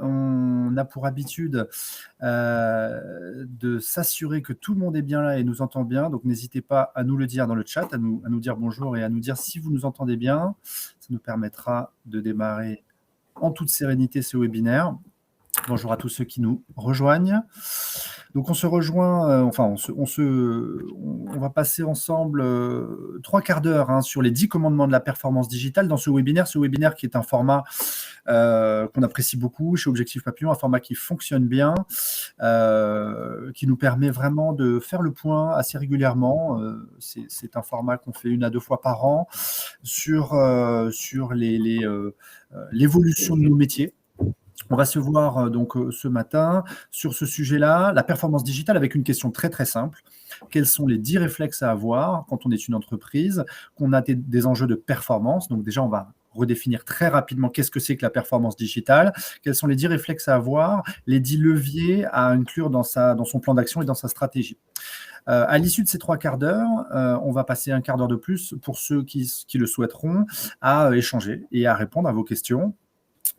On a pour habitude de s'assurer que tout le monde est bien là et nous entend bien. Donc, n'hésitez pas à nous le dire dans le chat, à nous dire bonjour et à nous dire si vous nous entendez bien. Ça nous permettra de démarrer en toute sérénité ce webinaire. Bonjour à tous ceux qui nous rejoignent. Donc, on se rejoint, on va passer ensemble 3 quarts d'heure sur les 10 commandements de la performance digitale dans ce webinaire qui est un format qu'on apprécie beaucoup chez Objectif Papillon, un format qui fonctionne bien, qui nous permet vraiment de faire le point assez régulièrement. C'est un format qu'on fait 1 à 2 fois par an sur l'évolution de nos métiers. On va se voir ce matin sur ce sujet-là, la performance digitale, avec une question très très simple. Quels sont les 10 réflexes à avoir quand on est une entreprise, qu'on a des enjeux de performance? Donc déjà, on va redéfinir très rapidement qu'est-ce que c'est que la performance digitale, quels sont les 10 réflexes à avoir, les 10 leviers à inclure dans son plan d'action et dans sa stratégie. À l'issue de ces 3 quarts d'heure, on va passer 1 quart d'heure de plus pour ceux qui le souhaiteront à échanger et à répondre à vos questions.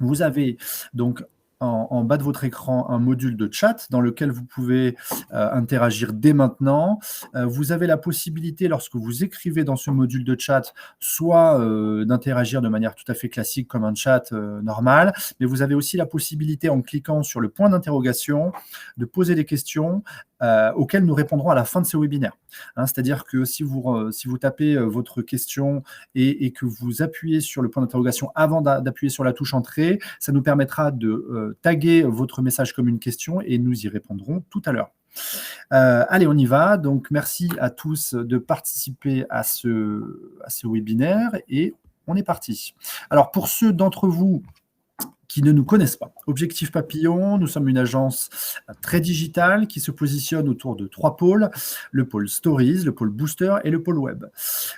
Vous avez donc en bas de votre écran un module de chat dans lequel vous pouvez interagir dès maintenant. Vous avez la possibilité, lorsque vous écrivez dans ce module de chat, soit d'interagir de manière tout à fait classique comme un chat normal, mais vous avez aussi la possibilité, en cliquant sur le point d'interrogation, de poser des questions auxquelles nous répondrons à la fin de ce webinaire. C'est-à-dire que si vous tapez votre question et que vous appuyez sur le point d'interrogation avant d'appuyer sur la touche entrée, ça nous permettra de taguer votre message comme une question et nous y répondrons tout à l'heure. Allez, on y va. Donc, merci à tous de participer à ce webinaire et on est parti. Alors, pour ceux d'entre vous qui ne nous connaissent pas. Objectif Papillon, nous sommes une agence très digitale qui se positionne autour de 3 pôles, le pôle Stories, le pôle Booster et le pôle Web.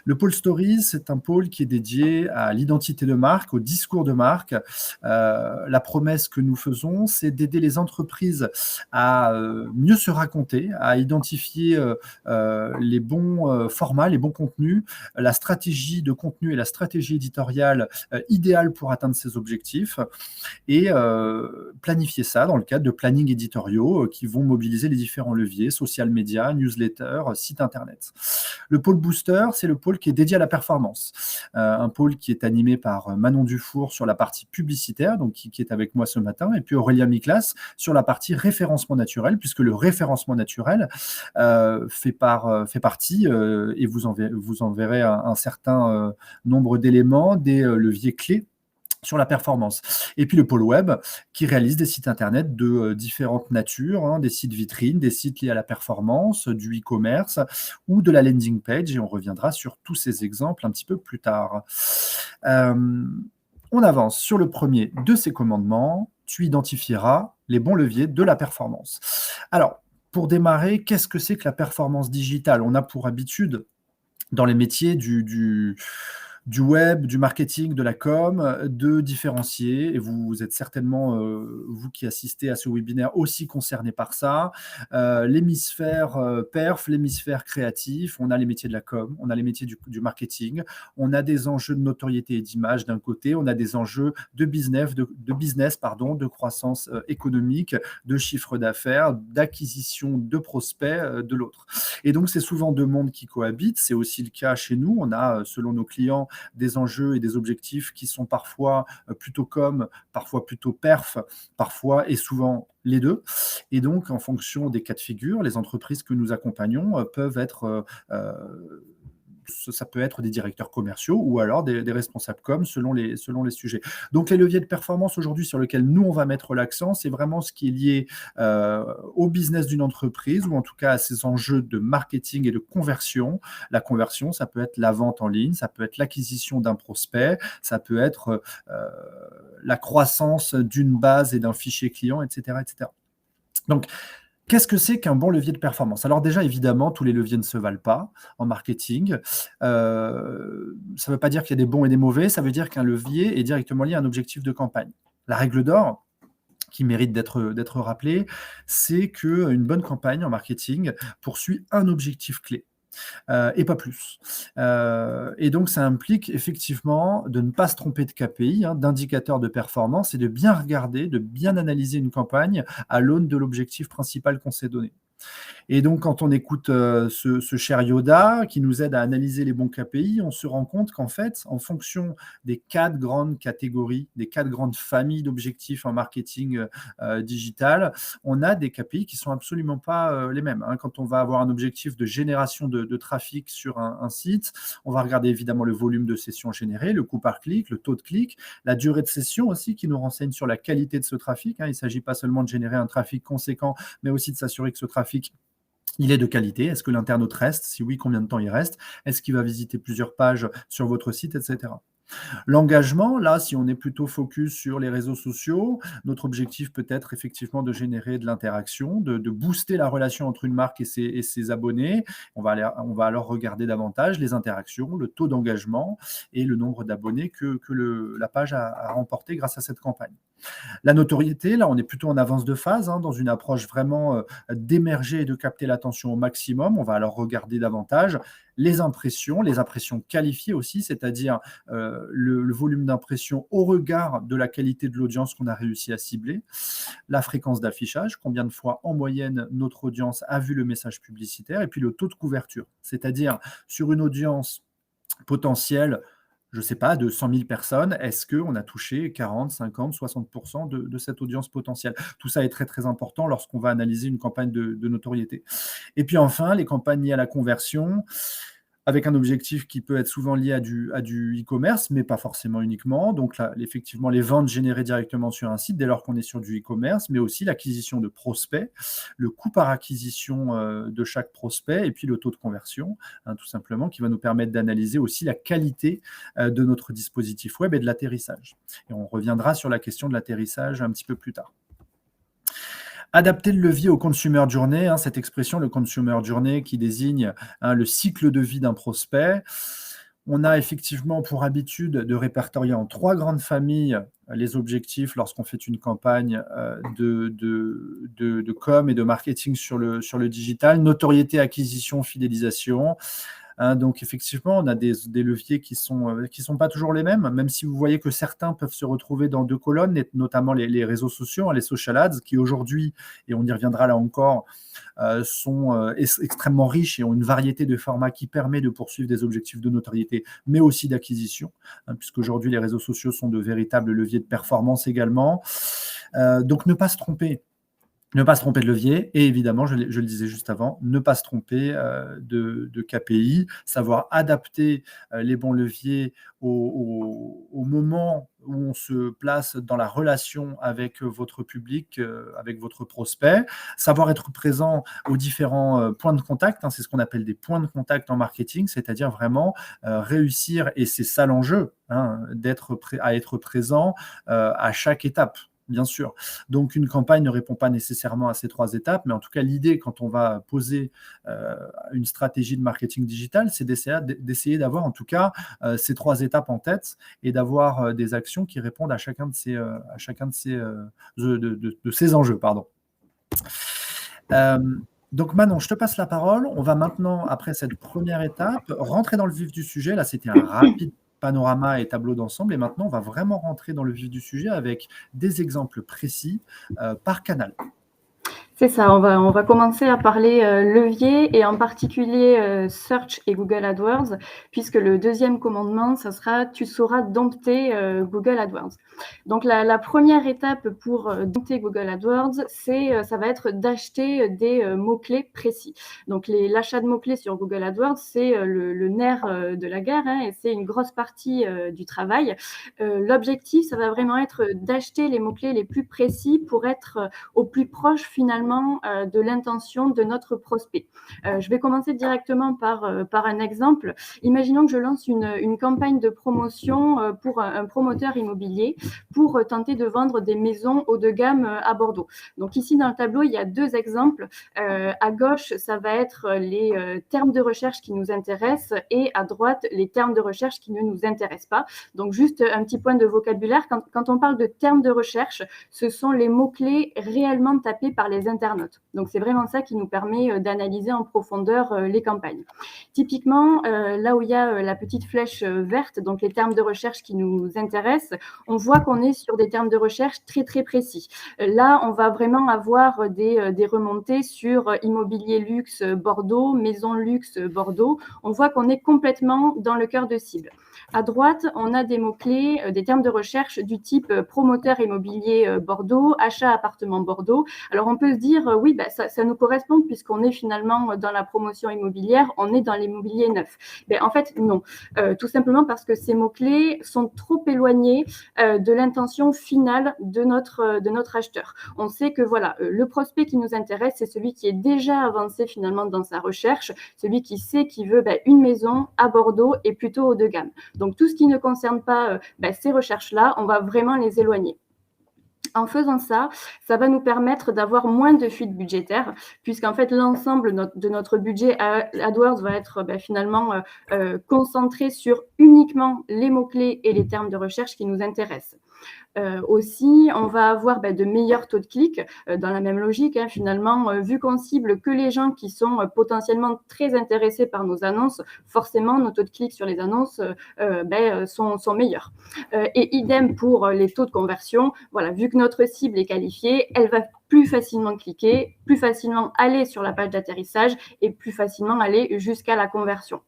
Le pôle Stories, c'est un pôle qui est dédié à l'identité de marque, au discours de marque. La promesse que nous faisons, c'est d'aider les entreprises à mieux se raconter, à identifier les bons formats, les bons contenus, la stratégie de contenu et la stratégie éditoriale idéale pour atteindre ces objectifs, et planifier ça dans le cadre de plannings éditoriaux qui vont mobiliser les différents leviers, social media, newsletter, site internet. Le pôle Booster, c'est le pôle qui est dédié à la performance. Un pôle qui est animé par Manon Dufour sur la partie publicitaire, donc qui est avec moi ce matin, et puis Aurélien Miklas sur la partie référencement naturel, puisque le référencement naturel fait partie, et vous en verrez un certain nombre d'éléments, des leviers clés sur la performance. Et puis le pôle web qui réalise des sites internet de différentes natures, des sites vitrines, des sites liés à la performance, du e-commerce ou de la landing page, et on reviendra sur tous ces exemples un petit peu plus tard. On avance sur le premier de ces commandements. Tu identifieras les bons leviers de la performance. Alors, pour démarrer, qu'est-ce que c'est que la performance digitale? On a pour habitude, dans les métiers du web, du marketing, de la com, de différencier, et vous êtes certainement, vous qui assistez à ce webinaire, aussi concerné par ça, l'hémisphère perf, l'hémisphère créatif. On a les métiers de la com, on a les métiers du marketing, on a des enjeux de notoriété et d'image d'un côté, on a des enjeux de business, de croissance économique, de chiffre d'affaires, d'acquisition de prospects de l'autre. Et donc, c'est souvent 2 mondes qui cohabitent. C'est aussi le cas chez nous. On a, selon nos clients, des enjeux et des objectifs qui sont parfois plutôt com, parfois plutôt perf, parfois et souvent les deux. Et donc, en fonction des cas de figure, les entreprises que nous accompagnons peuvent être... ça peut être des directeurs commerciaux ou alors des responsables com selon les sujets. Donc, les leviers de performance aujourd'hui sur lesquels nous, on va mettre l'accent, c'est vraiment ce qui est lié au business d'une entreprise, ou en tout cas à ces enjeux de marketing et de conversion. La conversion, ça peut être la vente en ligne, ça peut être l'acquisition d'un prospect, ça peut être la croissance d'une base et d'un fichier client, etc., etc. Donc, qu'est-ce que c'est qu'un bon levier de performance? Alors déjà, évidemment, tous les leviers ne se valent pas en marketing. Ça ne veut pas dire qu'il y a des bons et des mauvais, ça veut dire qu'un levier est directement lié à un objectif de campagne. La règle d'or, qui mérite d'être rappelée, c'est qu'une bonne campagne en marketing poursuit un objectif clé. et pas plus. Et donc, ça implique effectivement de ne pas se tromper de KPI, hein, d'indicateurs de performance et de bien regarder, de bien analyser une campagne à l'aune de l'objectif principal qu'on s'est donné. Et donc, quand on écoute ce cher Yoda qui nous aide à analyser les bons KPI, on se rend compte qu'en fait, en fonction des 4 grandes catégories, des 4 grandes familles d'objectifs en marketing digital, on a des KPI qui sont absolument pas les mêmes, hein. Quand on va avoir un objectif de génération de trafic sur un site, on va regarder évidemment le volume de sessions générées, le coût par clic, le taux de clic, la durée de session aussi qui nous renseigne sur la qualité de ce trafic, hein. Il ne s'agit pas seulement de générer un trafic conséquent, mais aussi de s'assurer que ce trafic il est de qualité. Est-ce que l'internaute reste? Si oui, combien de temps il reste? Est-ce qu'il va visiter plusieurs pages sur votre site, etc. L'engagement, là, si on est plutôt focus sur les réseaux sociaux, notre objectif peut être effectivement de générer de l'interaction, de booster la relation entre une marque et ses abonnés. On va alors regarder davantage les interactions, le taux d'engagement et le nombre d'abonnés que la page a remporté grâce à cette campagne. La notoriété, là, on est plutôt en avance de phase, hein, dans une approche vraiment d'émerger et de capter l'attention au maximum. On va alors regarder davantage les impressions qualifiées aussi, c'est-à-dire le volume d'impressions au regard de la qualité de l'audience qu'on a réussi à cibler, la fréquence d'affichage, combien de fois en moyenne notre audience a vu le message publicitaire, et puis le taux de couverture, c'est-à-dire sur une audience potentielle, je ne sais pas, de 100 000 personnes, est-ce qu'on a touché 40, 50, 60% de cette audience potentielle? Tout ça est très, très important lorsqu'on va analyser une campagne de notoriété. Et puis enfin, les campagnes liées à la conversion, avec un objectif qui peut être souvent lié à du e-commerce, mais pas forcément uniquement. Donc là, effectivement, les ventes générées directement sur un site, dès lors qu'on est sur du e-commerce, mais aussi l'acquisition de prospects, le coût par acquisition de chaque prospect, et puis le taux de conversion, hein, tout simplement, qui va nous permettre d'analyser aussi la qualité de notre dispositif web et de l'atterrissage. Et on reviendra sur la question de l'atterrissage un petit peu plus tard. Adapter le levier au consumer journey, hein, cette expression, le consumer journey, qui désigne le cycle de vie d'un prospect. On a effectivement pour habitude de répertorier en 3 grandes familles les objectifs lorsqu'on fait une campagne de com et de marketing sur le digital: notoriété, acquisition, fidélisation. Donc effectivement, on a des leviers qui sont pas toujours les mêmes, même si vous voyez que certains peuvent se retrouver dans 2 colonnes, et notamment les réseaux sociaux, hein, les social ads, qui aujourd'hui, et on y reviendra là encore, sont extrêmement riches et ont une variété de formats qui permet de poursuivre des objectifs de notoriété, mais aussi d'acquisition, hein, puisqu'aujourd'hui les réseaux sociaux sont de véritables leviers de performance également. Donc ne pas se tromper. Ne pas se tromper de levier, et évidemment, je le disais juste avant, ne pas se tromper de KPI, savoir adapter les bons leviers au moment où on se place dans la relation avec votre public, avec votre prospect, savoir être présent aux différents points de contact, hein, c'est ce qu'on appelle des points de contact en marketing, c'est-à-dire vraiment réussir, et c'est ça l'enjeu, hein, à être présent à chaque étape. Bien sûr. Donc, une campagne ne répond pas nécessairement à ces 3 étapes, mais en tout cas, l'idée, quand on va poser une stratégie de marketing digital, c'est d'essayer d'avoir en tout cas ces 3 étapes en tête, et d'avoir des actions qui répondent à chacun de ces enjeux. Pardon. Donc Manon, je te passe la parole. On va maintenant, après cette première étape, rentrer dans le vif du sujet. Là, c'était un rapide panorama et tableau d'ensemble, et maintenant on va vraiment rentrer dans le vif du sujet avec des exemples précis par canal. C'est ça, on va commencer à parler levier, et en particulier Search et Google AdWords, puisque le deuxième commandement, ça sera « Tu sauras dompter Google AdWords ». Donc la première étape pour dompter Google AdWords, ça va être d'acheter des mots-clés précis. Donc l'achat de mots-clés sur Google AdWords, c'est le nerf de la guerre, hein, et c'est une grosse partie du travail. L'objectif, ça va vraiment être d'acheter les mots-clés les plus précis pour être au plus proche finalement de l'intention de notre prospect. Je vais commencer directement par un exemple. Imaginons que je lance une campagne de promotion pour un promoteur immobilier pour tenter de vendre des maisons haut de gamme à Bordeaux. Donc ici dans le tableau, il y a 2 exemples. À gauche, ça va être les termes de recherche qui nous intéressent, et à droite, les termes de recherche qui ne nous intéressent pas. Donc juste un petit point de vocabulaire. Quand on parle de termes de recherche, ce sont les mots-clés réellement tapés par les internautes. Donc, c'est vraiment ça qui nous permet d'analyser en profondeur les campagnes. Typiquement, là où il y a la petite flèche verte, donc les termes de recherche qui nous intéressent, on voit qu'on est sur des termes de recherche très, très précis. Là, on va vraiment avoir des remontées sur immobilier luxe Bordeaux, maison luxe Bordeaux. On voit qu'on est complètement dans le cœur de cible. À droite, on a des mots-clés, des termes de recherche du type promoteur immobilier Bordeaux, achat appartement Bordeaux. Alors, on peut se dire, oui, ça nous correspond puisqu'on est finalement dans la promotion immobilière, on est dans l'immobilier neuf. Mais en fait, non. Tout simplement parce que ces mots-clés sont trop éloignés de l'intention finale de notre acheteur. On sait que voilà, le prospect qui nous intéresse, c'est celui qui est déjà avancé finalement dans sa recherche, celui qui sait qu'il veut une maison à Bordeaux et plutôt haut de gamme. Donc, tout ce qui ne concerne pas ces recherches-là, on va vraiment les éloigner. En faisant ça, ça va nous permettre d'avoir moins de fuites budgétaires, puisqu'en fait, l'ensemble de notre budget AdWords va être finalement concentré sur uniquement les mots-clés et les termes de recherche qui nous intéressent. Aussi, on va avoir de meilleurs taux de clics dans la même logique. Finalement, vu qu'on cible que les gens qui sont potentiellement très intéressés par nos annonces, forcément, nos taux de clics sur les annonces sont meilleurs. Et idem pour les taux de conversion. Voilà, vu que notre cible est qualifiée, elle va plus facilement cliquer, plus facilement aller sur la page d'atterrissage et plus facilement aller jusqu'à la conversion.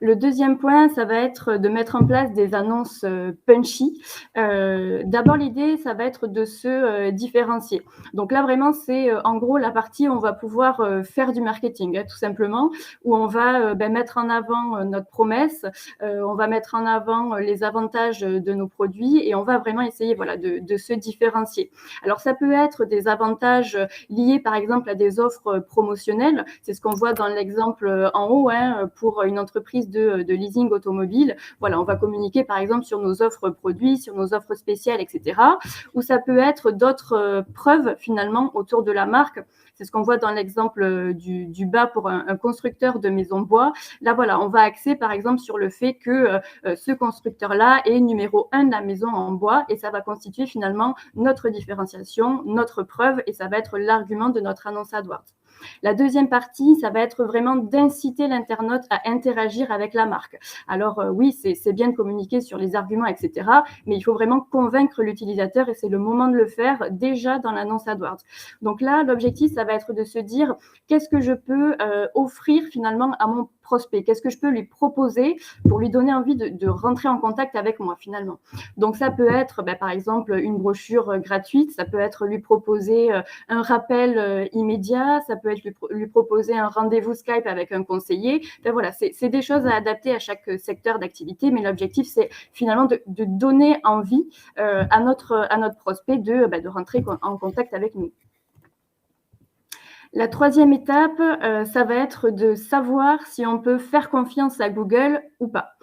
Le deuxième point, ça va être de mettre en place des annonces punchy. D'abord, l'idée, ça va être de se différencier. Donc là, vraiment, c'est en gros la partie où on va pouvoir faire du marketing, tout simplement, où on va mettre en avant notre promesse, on va mettre en avant les avantages de nos produits et on va vraiment essayer de se différencier. Alors, ça peut être des avantages liés, par exemple, à des offres promotionnelles. C'est ce qu'on voit dans l'exemple en haut, pour une entreprise de leasing automobile. Voilà, on va communiquer par exemple sur nos offres produits, sur nos offres spéciales, etc. Ou ça peut être d'autres preuves finalement autour de la marque. C'est ce qu'on voit dans l'exemple du bas pour un constructeur de maisons bois. Là, voilà, on va axer par exemple sur le fait que ce constructeur-là est numéro 1 de la maison en bois et ça va constituer finalement notre différenciation, notre preuve et ça va être l'argument de notre annonce AdWords. La deuxième partie, ça va être vraiment d'inciter l'internaute à interagir avec la marque. Alors oui, c'est bien de communiquer sur les arguments, etc. Mais il faut vraiment convaincre l'utilisateur et c'est le moment de le faire déjà dans l'annonce AdWords. Donc là, l'objectif, ça va être de se dire qu'est-ce que je peux offrir finalement à mon prospect, qu'est-ce que je peux lui proposer pour lui donner envie de rentrer en contact avec moi finalement. Donc ça peut être par exemple une brochure gratuite, ça peut être lui proposer un rappel immédiat, ça peut être lui proposer un rendez-vous Skype avec un conseiller. Voilà, c'est des choses à adapter à chaque secteur d'activité, mais l'objectif c'est finalement de donner envie à notre prospect de rentrer en contact avec nous. La troisième étape, ça va être de savoir si on peut faire confiance à Google ou pas.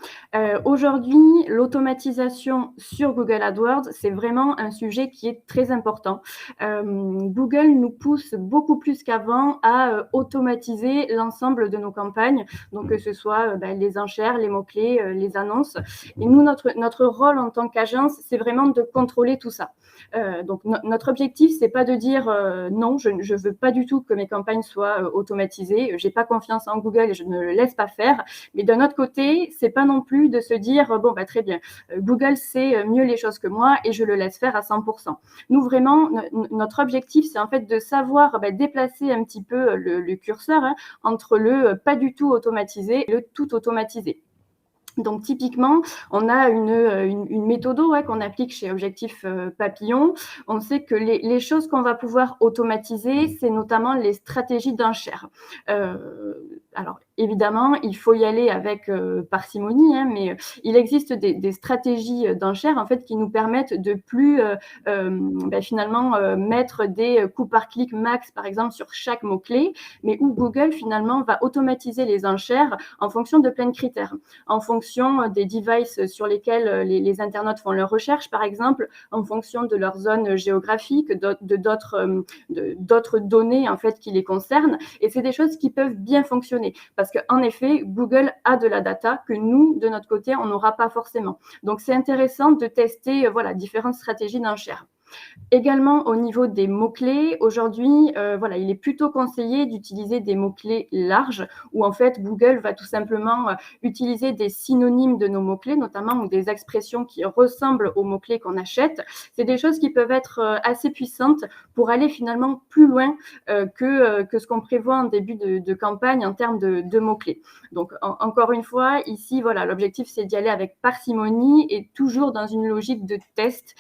Aujourd'hui, l'automatisation sur Google AdWords, c'est vraiment un sujet qui est très important. Google nous pousse beaucoup plus qu'avant à automatiser l'ensemble de nos campagnes, donc que ce soit les enchères, les mots-clés, les annonces. Et nous, notre rôle en tant qu'agence, c'est vraiment de contrôler tout ça. Donc notre objectif, c'est pas de dire non, je veux pas du tout que mes campagnes soient automatisées, j'ai pas confiance en Google et je ne le laisse pas faire. Mais d'un autre côté, c'est pas non plus de se dire très bien, Google sait mieux les choses que moi et je le laisse faire à 100%. Nous vraiment, notre objectif, c'est en fait de savoir déplacer un petit peu le curseur entre le pas du tout automatisé et le tout automatisé. Donc typiquement, on a une méthode qu'on applique chez Objectif Papillon. On sait que les choses qu'on va pouvoir automatiser, c'est notamment les stratégies d'enchères. Alors évidemment, il faut y aller avec parcimonie, mais il existe des stratégies d'enchères en fait qui nous permettent de plus finalement mettre des coûts par clic max par exemple sur chaque mot-clé, mais où Google finalement va automatiser les enchères en fonction de plein de critères, en fonction des devices sur lesquels les internautes font leurs recherches, par exemple, en fonction de leur zone géographique, d'autres données en fait qui les concernent. Et c'est des choses qui peuvent bien fonctionner parce qu'en effet, Google a de la data que nous, de notre côté, on n'aura pas forcément. Donc, c'est intéressant de tester différentes stratégies d'enchères. Également, au niveau des mots-clés, aujourd'hui, voilà, il est plutôt conseillé d'utiliser des mots-clés larges où en fait Google va tout simplement utiliser des synonymes de nos mots-clés, notamment ou des expressions qui ressemblent aux mots-clés qu'on achète. C'est des choses qui peuvent être assez puissantes pour aller finalement plus loin que ce qu'on prévoit en début de campagne en termes de mots-clés. Donc, encore une fois, ici, voilà, l'objectif, c'est d'y aller avec parcimonie et toujours dans une logique de test,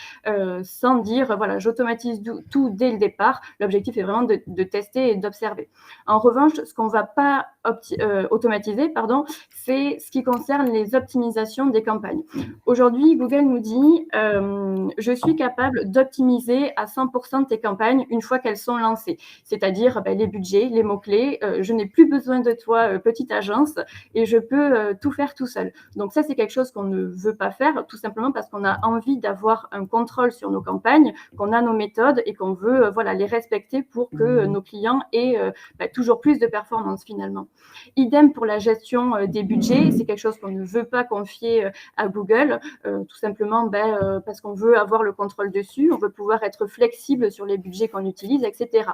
sans dire, voilà, j'automatise tout dès le départ. L'objectif est vraiment de tester et d'observer. En revanche, ce qu'on ne va pas automatiser, c'est ce qui concerne les optimisations des campagnes. Aujourd'hui, Google nous dit je suis capable d'optimiser à 100% de tes campagnes une fois qu'elles sont lancées, c'est-à-dire les budgets, les mots-clés. Je n'ai plus besoin de toi, petite agence, et je peux tout faire tout seul. Donc ça, c'est quelque chose qu'on ne veut pas faire, tout simplement parce qu'on a envie d'avoir un contrôle sur nos campagnes, qu'on a nos méthodes et qu'on veut voilà, les respecter pour que nos clients aient toujours plus de performance finalement. Idem pour la gestion des budgets, c'est quelque chose qu'on ne veut pas confier à Google, tout simplement parce qu'on veut avoir le contrôle dessus, on veut pouvoir être flexible sur les budgets qu'on utilise, etc.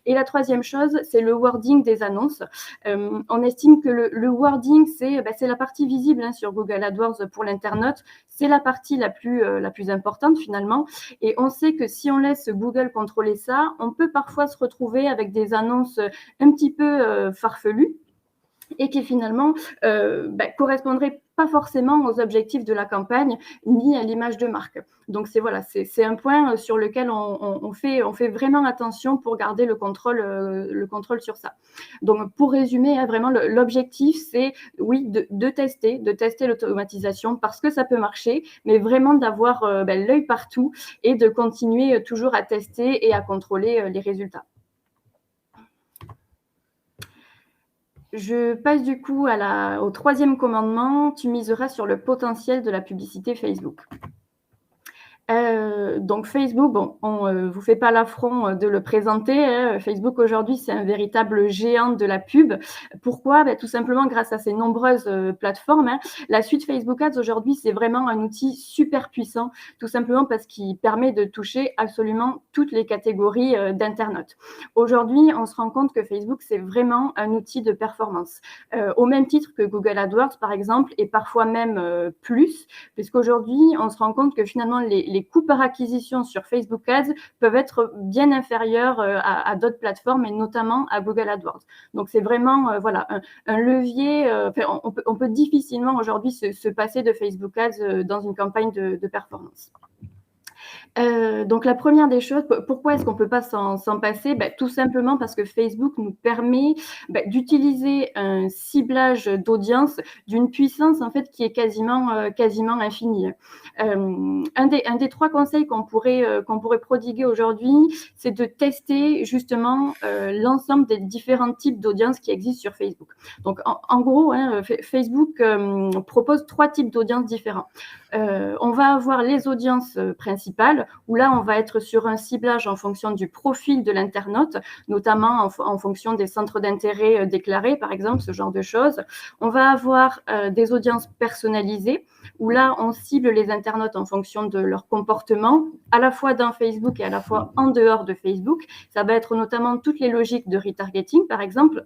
Et la troisième chose, c'est le wording des annonces. On estime que le wording, c'est la partie visible sur Google AdWords pour l'internaute, c'est la partie la plus importante finalement, et on sait que si on laisse Google contrôler ça, on peut parfois se retrouver avec des annonces un petit peu farfelues, et qui finalement correspondraient pas forcément aux objectifs de la campagne ni à l'image de marque. Donc c'est un point sur lequel on fait vraiment attention pour garder le contrôle sur ça. Donc pour résumer, vraiment l'objectif c'est oui de tester l'automatisation parce que ça peut marcher, mais vraiment d'avoir l'œil partout et de continuer toujours à tester et à contrôler les résultats. Je passe du coup au troisième commandement, tu miseras sur le potentiel de la publicité Facebook. Donc Facebook, bon, on ne vous fait pas l'affront de le présenter. Facebook aujourd'hui, c'est un véritable géant de la pub. Pourquoi ? Tout simplement grâce à ses nombreuses plateformes. La suite Facebook Ads aujourd'hui, c'est vraiment un outil super puissant, tout simplement parce qu'il permet de toucher absolument toutes les catégories d'internautes. Aujourd'hui, on se rend compte que Facebook, c'est vraiment un outil de performance. Au même titre que Google AdWords, par exemple, et parfois même plus, puisqu'aujourd'hui, on se rend compte que finalement, les coûts par acquisition sur Facebook Ads peuvent être bien inférieurs à d'autres plateformes et notamment à Google AdWords. Donc, c'est vraiment un levier. On peut difficilement aujourd'hui se passer de Facebook Ads dans une campagne de performance. Donc la première des choses, pourquoi est-ce qu'on ne peut pas s'en passer ? Tout simplement parce que Facebook nous permet d'utiliser un ciblage d'audience d'une puissance en fait qui est quasiment infinie. Un des trois conseils qu'on pourrait prodiguer aujourd'hui, c'est de tester justement l'ensemble des différents types d'audience qui existent sur Facebook. Donc en gros, Facebook propose 3 types d'audiences différents. On va avoir les audiences principales, où là, on va être sur un ciblage en fonction du profil de l'internaute, notamment en fonction des centres d'intérêt déclarés, par exemple, ce genre de choses. On va avoir des audiences personnalisées, où là, on cible les internautes en fonction de leur comportement, à la fois dans Facebook et à la fois en dehors de Facebook. Ça va être notamment toutes les logiques de retargeting, par exemple.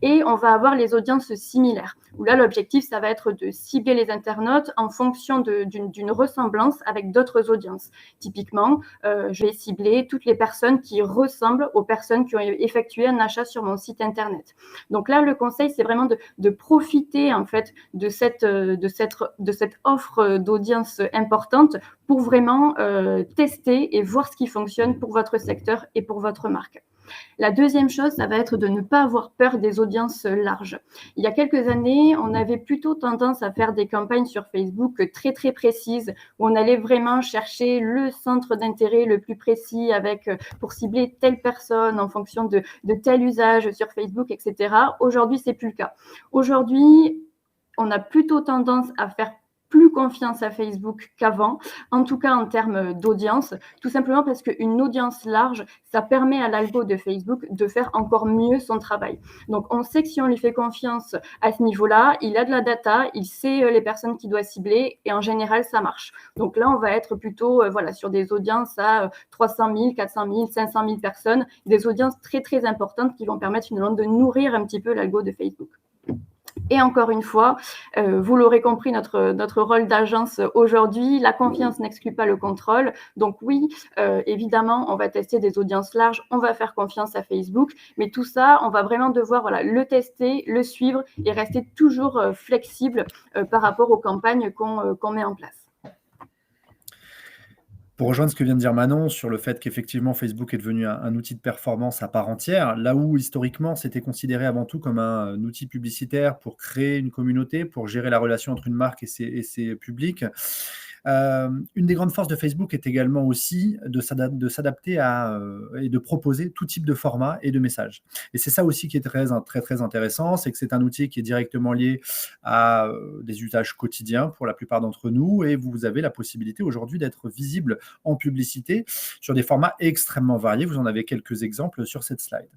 Et on va avoir les audiences similaires, où là, l'objectif, ça va être de cibler les internautes en fonction d'une ressemblance avec d'autres audiences. Typiquement, je vais cibler toutes les personnes qui ressemblent aux personnes qui ont effectué un achat sur mon site internet. Donc là, le conseil, c'est vraiment de profiter en fait de cette offre d'audience importante pour vraiment tester et voir ce qui fonctionne pour votre secteur et pour votre marque. La deuxième chose, ça va être de ne pas avoir peur des audiences larges. Il y a quelques années, on avait plutôt tendance à faire des campagnes sur Facebook très très précises, où on allait vraiment chercher le centre d'intérêt le plus précis pour cibler telle personne en fonction de tel usage sur Facebook, etc. Aujourd'hui, c'est plus le cas. Aujourd'hui, on a plutôt tendance à faire plus confiance à Facebook qu'avant, en tout cas en termes d'audience, tout simplement parce qu'une audience large, ça permet à l'algo de Facebook de faire encore mieux son travail. Donc on sait que si on lui fait confiance à ce niveau-là, il a de la data, il sait les personnes qu'il doit cibler et en général ça marche. Donc là on va être plutôt sur des audiences à 300 000, 400 000, 500 000 personnes, des audiences très très importantes qui vont permettre finalement de nourrir un petit peu l'algo de Facebook. Et encore une fois, vous l'aurez compris, notre rôle d'agence aujourd'hui, la confiance n'exclut pas le contrôle. Donc oui, évidemment, on va tester des audiences larges, on va faire confiance à Facebook, mais tout ça, on va vraiment devoir le tester, le suivre et rester toujours flexible par rapport aux campagnes qu'on met en place. Pour rejoindre ce que vient de dire Manon sur le fait qu'effectivement Facebook est devenu un outil de performance à part entière, là où historiquement c'était considéré avant tout comme un outil publicitaire pour créer une communauté, pour gérer la relation entre une marque et ses publics. Une des grandes forces de Facebook est également aussi de s'adapter et de proposer tout type de format et de messages. Et c'est ça aussi qui est très, très, très intéressant, c'est que c'est un outil qui est directement lié à des usages quotidiens pour la plupart d'entre nous, et vous avez la possibilité aujourd'hui d'être visible en publicité sur des formats extrêmement variés. Vous en avez quelques exemples sur cette slide.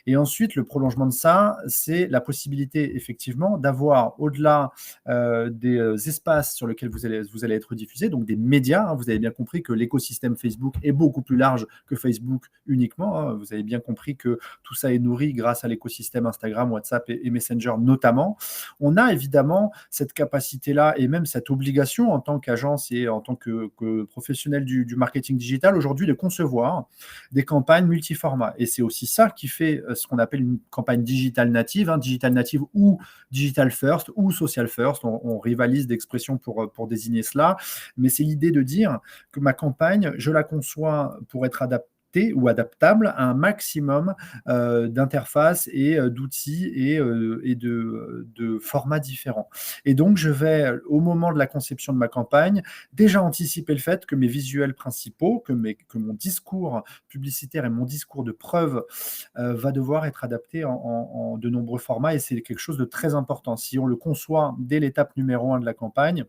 Et ensuite, le prolongement de ça, c'est la possibilité effectivement d'avoir au-delà des espaces sur lesquels vous allez être diffusé, donc des médias. Vous avez bien compris que l'écosystème Facebook est beaucoup plus large que Facebook uniquement. Vous avez bien compris que tout ça est nourri grâce à l'écosystème Instagram, WhatsApp et Messenger notamment. On a évidemment cette capacité-là et même cette obligation en tant qu'agence et en tant que professionnel du marketing digital aujourd'hui de concevoir des campagnes multiformats. Et c'est aussi ça qui fait ce qu'on appelle une campagne digital native ou digital first ou social first. On rivalise d'expressions pour désigner cela. Mais c'est l'idée de dire que ma campagne, je la conçois pour être adaptée ou adaptable à un maximum d'interfaces et d'outils et de formats différents. Et donc, je vais, au moment de la conception de ma campagne, déjà anticiper le fait que mes visuels principaux, que mon discours publicitaire et mon discours de preuve va devoir être adapté en de nombreux formats, et c'est quelque chose de très important. Si on le conçoit dès l'étape numéro 1 de la campagne,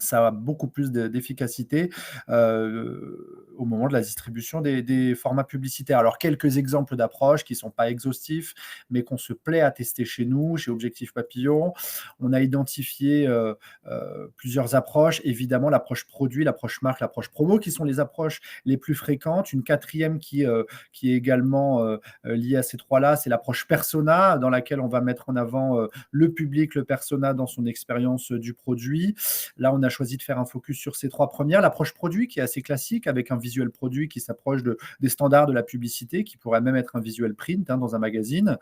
ça a beaucoup plus d'efficacité au moment de la distribution des formats publicitaires. Alors, quelques exemples d'approches qui ne sont pas exhaustifs, mais qu'on se plaît à tester chez nous, chez Objectif Papillon. On a identifié plusieurs approches. Évidemment, l'approche produit, l'approche marque, l'approche promo, qui sont les approches les plus fréquentes. Une quatrième qui est également liée à ces trois-là, c'est l'approche persona, dans laquelle on va mettre en avant le public, le persona dans son expérience du produit. Là, on a choisi de faire un focus sur ces trois premières. L'approche produit qui est assez classique avec un visuel produit qui s'approche des standards de la publicité, qui pourrait même être un visuel print dans un magazine.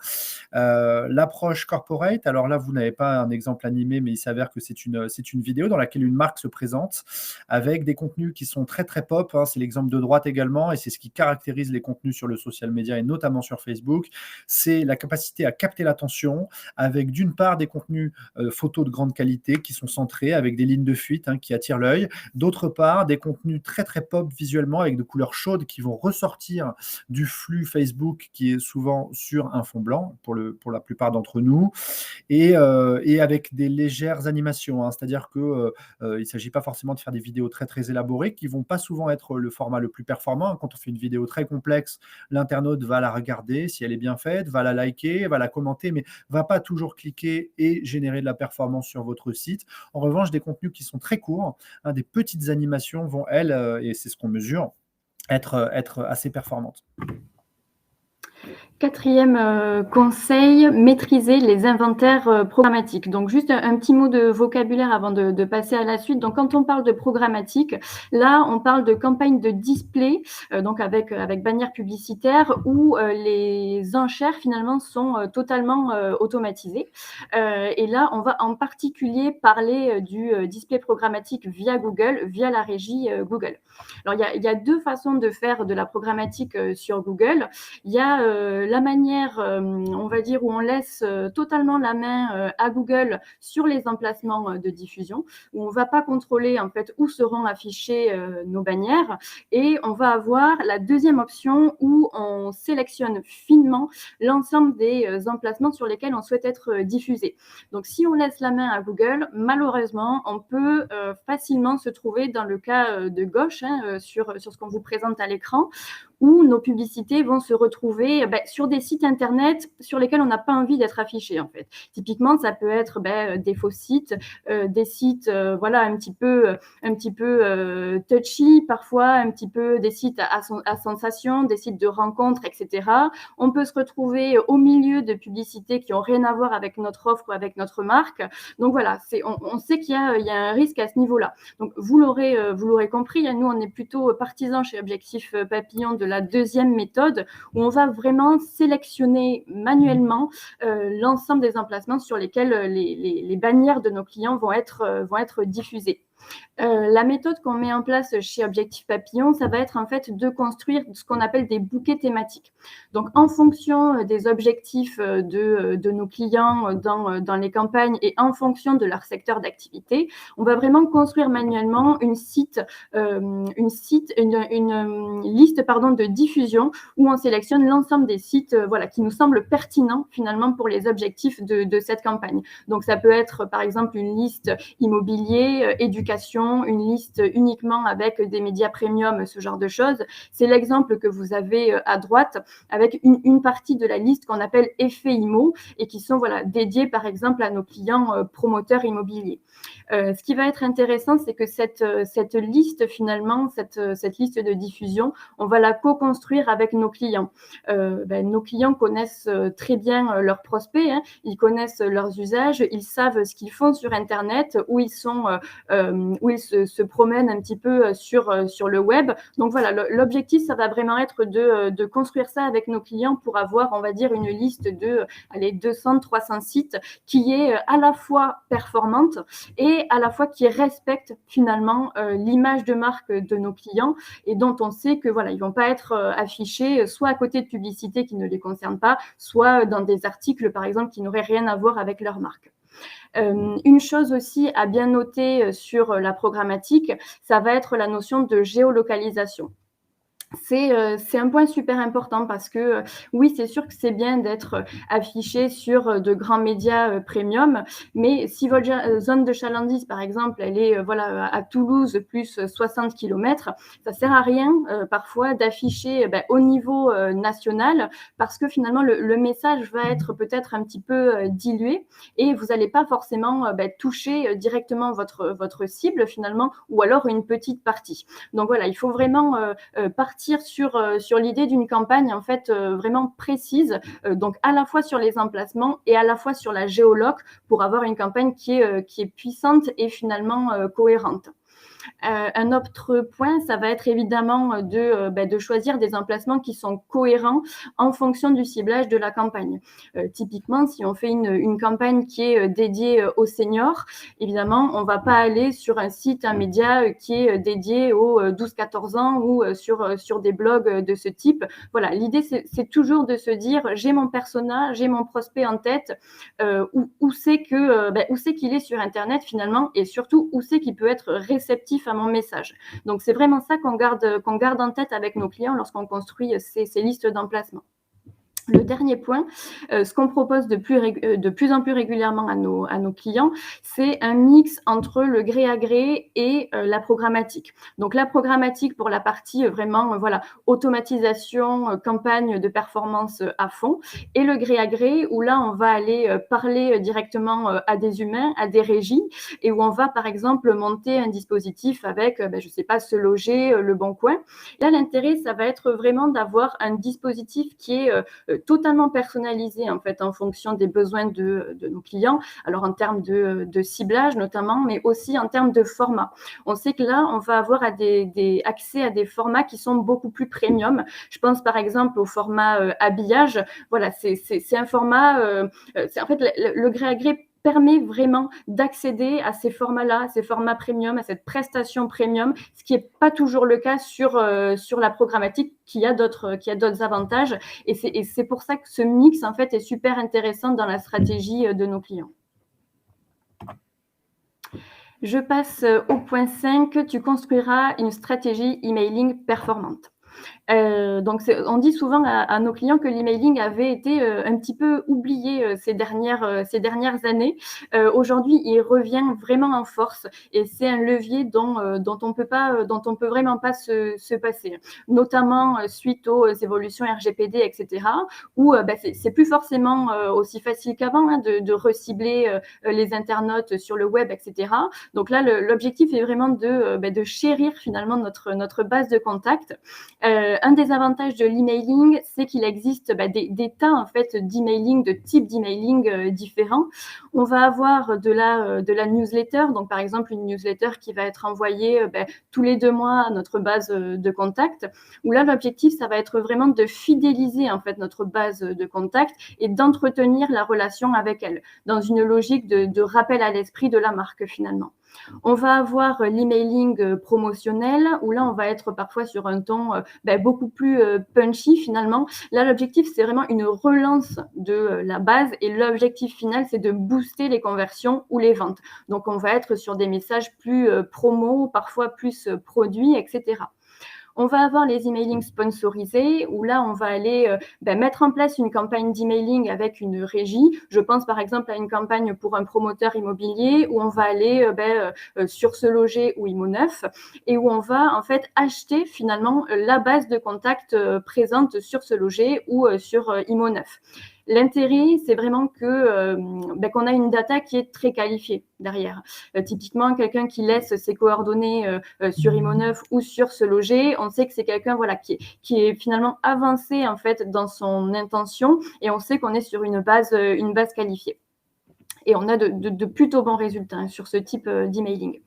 L'approche corporate, alors là, vous n'avez pas un exemple animé, mais il s'avère que c'est une vidéo dans laquelle une marque se présente avec des contenus qui sont très, très pop. C'est l'exemple de droite également, et c'est ce qui caractérise les contenus sur le social media et notamment sur Facebook. C'est la capacité à capter l'attention avec d'une part des contenus photos de grande qualité qui sont centrés avec des lignes de fuite qui attirent l'œil. D'autre part, des contenus très très pop visuellement avec de couleurs chaudes qui vont ressortir du flux Facebook qui est souvent sur un fond blanc pour la plupart d'entre nous, et avec des légères animations. C'est-à-dire que il ne s'agit pas forcément de faire des vidéos très très élaborées qui ne vont pas souvent être le format le plus performant. Quand on fait une vidéo très complexe, l'internaute va la regarder si elle est bien faite, va la liker, va la commenter, mais va pas toujours cliquer et générer de la performance sur votre site. En revanche, des contenus qui sont très courts, des petites animations vont, elles, et c'est ce qu'on mesure, être assez performantes. Quatrième conseil, maîtriser les inventaires programmatiques. Donc juste un petit mot de vocabulaire avant de passer à la suite. Donc quand on parle de programmatique, là on parle de campagne de display, donc avec bannière publicitaire où les enchères finalement sont totalement automatisées. Et là on va en particulier parler du display programmatique via Google, via la régie Google. Alors il y a deux façons de faire de la programmatique sur Google. Il y a la manière, on va dire, où on laisse totalement la main à Google sur les emplacements de diffusion, où on ne va pas contrôler en fait où seront affichées nos bannières, et on va avoir la deuxième option où on sélectionne finement l'ensemble des emplacements sur lesquels on souhaite être diffusé. Donc si on laisse la main à Google, malheureusement, on peut facilement se trouver dans le cas de gauche, sur ce qu'on vous présente à l'écran, où nos publicités vont se retrouver sur des sites internet sur lesquels on n'a pas envie d'être affiché en fait. Typiquement, ça peut être des faux sites, des sites voilà un petit peu touchy parfois, un petit peu des sites à sensation, des sites de rencontres, etc. On peut se retrouver au milieu de publicités qui n'ont rien à voir avec notre offre ou avec notre marque. Donc voilà, on sait qu'il y a un risque à ce niveau-là. Donc vous l'aurez compris, nous on est plutôt partisans chez Objectif Papillon de la deuxième méthode où on va vraiment sélectionner manuellement l'ensemble des emplacements sur lesquels les bannières de nos clients vont être diffusées. La méthode qu'on met en place chez Objectif Papillon, ça va être en fait de construire ce qu'on appelle des bouquets thématiques. Donc, en fonction des objectifs de nos clients dans les campagnes et en fonction de leur secteur d'activité, on va vraiment construire manuellement une liste de diffusion où on sélectionne l'ensemble des sites qui nous semblent pertinents finalement pour les objectifs de cette campagne. Donc, ça peut être par exemple une liste immobilier, éducation, une liste uniquement avec des médias premium, ce genre de choses. C'est l'exemple que vous avez à droite avec une partie de la liste qu'on appelle effets IMO et qui sont dédiés par exemple à nos clients promoteurs immobiliers. Ce qui va être intéressant, c'est que cette liste finalement, cette liste de diffusion, on va la co-construire avec nos clients. Nos clients connaissent très bien leurs prospects, ils connaissent leurs usages, ils savent ce qu'ils font sur Internet, où ils se promènent un petit peu sur le web. Donc voilà, l'objectif, ça va vraiment être de construire ça avec nos clients pour avoir, on va dire, une liste de 200-300 sites qui est à la fois performante et à la fois qui respecte finalement l'image de marque de nos clients et dont on sait que ils vont pas être affichés soit à côté de publicités qui ne les concernent pas, soit dans des articles par exemple qui n'auraient rien à voir avec leur marque. Une chose aussi à bien noter sur la programmatique, ça va être la notion de géolocalisation. C'est un point super important parce que oui, c'est sûr que c'est bien d'être affiché sur de grands médias premium, mais si votre zone de chalandise, par exemple, elle est à Toulouse plus 60 km, ça sert à rien parfois d'afficher au niveau national parce que finalement le message va être peut-être un petit peu dilué et vous n'allez pas forcément toucher directement votre cible finalement ou alors une petite partie. Donc voilà, il faut vraiment partir sur l'idée d'une campagne en fait vraiment précise, donc à la fois sur les emplacements et à la fois sur la géoloc pour avoir une campagne qui est puissante et finalement cohérente. Un autre point, ça va être évidemment de choisir des emplacements qui sont cohérents en fonction du ciblage de la campagne. Typiquement, si on fait une campagne qui est dédiée aux seniors, évidemment, on ne va pas aller sur un site, un média qui est dédié aux 12-14 ans ou sur des blogs de ce type. Voilà, l'idée, c'est toujours de se dire, j'ai mon persona, j'ai mon prospect en tête, où c'est qu'il est sur Internet finalement, et surtout où c'est qu'il peut être réceptif à mon message. Donc, c'est vraiment ça qu'on garde en tête avec nos clients lorsqu'on construit ces listes d'emplacement. Le dernier point, ce qu'on propose de plus en plus régulièrement à nos clients, c'est un mix entre le gré à gré et la programmatique. Donc la programmatique pour la partie vraiment automatisation, campagne de performance à fond, et le gré à gré où là on va aller parler directement à des humains, à des régies, et où on va par exemple monter un dispositif avec, je sais pas, Se Loger, Le Bon Coin. Là l'intérêt, ça va être vraiment d'avoir un dispositif qui est totalement personnalisé en fait en fonction des besoins de nos clients. Alors en termes de ciblage notamment, mais aussi en termes de format. On sait que là, on va avoir accès à des formats qui sont beaucoup plus premium. Je pense par exemple au format habillage. Voilà, c'est un format. C'est en fait le gré à gré permet vraiment d'accéder à ces formats-là, à ces formats premium, à cette prestation premium, ce qui n'est pas toujours le cas sur la programmatique, qui a d'autres avantages. Et c'est pour ça que ce mix, en fait, est super intéressant dans la stratégie de nos clients. Je passe au point 5, tu construiras une stratégie emailing performante. Donc on dit souvent à nos clients que l'emailing avait été un petit peu oublié ces dernières années. Aujourd'hui, il revient vraiment en force et c'est un levier dont on peut vraiment pas se passer, notamment suite aux évolutions RGPD, etc., où c'est plus forcément aussi facile qu'avant de recibler les internautes sur le web, etc. Donc là, l'objectif est vraiment de chérir finalement notre base de contacts. Un des avantages de l'emailing, c'est qu'il existe des tas en fait d'emailing, de types d'emailing différents. On va avoir de la newsletter, donc par exemple une newsletter qui va être envoyée tous les 2 mois à notre base de contacts, où là l'objectif ça va être vraiment de fidéliser en fait notre base de contacts et d'entretenir la relation avec elle, dans une logique de rappel à l'esprit de la marque finalement. On va avoir l'emailing promotionnel, où là, on va être parfois sur un ton beaucoup plus punchy finalement. Là, l'objectif, c'est vraiment une relance de la base et l'objectif final, c'est de booster les conversions ou les ventes. Donc, on va être sur des messages plus promo, parfois plus produits, etc. On va avoir les emailings sponsorisés, où là, on va aller mettre en place une campagne d'emailing avec une régie. Je pense par exemple à une campagne pour un promoteur immobilier, où on va aller sur Se Loger ou Imo9, et où on va en fait acheter finalement la base de contact présente sur Se Loger ou sur Imo9. L'intérêt, c'est vraiment qu'on a une data qui est très qualifiée derrière. Typiquement, quelqu'un qui laisse ses coordonnées sur Imo9 ou sur Se Loger, on sait que c'est quelqu'un qui est finalement avancé en fait dans son intention, et on sait qu'on est sur une base qualifiée. Et on a de plutôt bons résultats sur ce type d'emailing.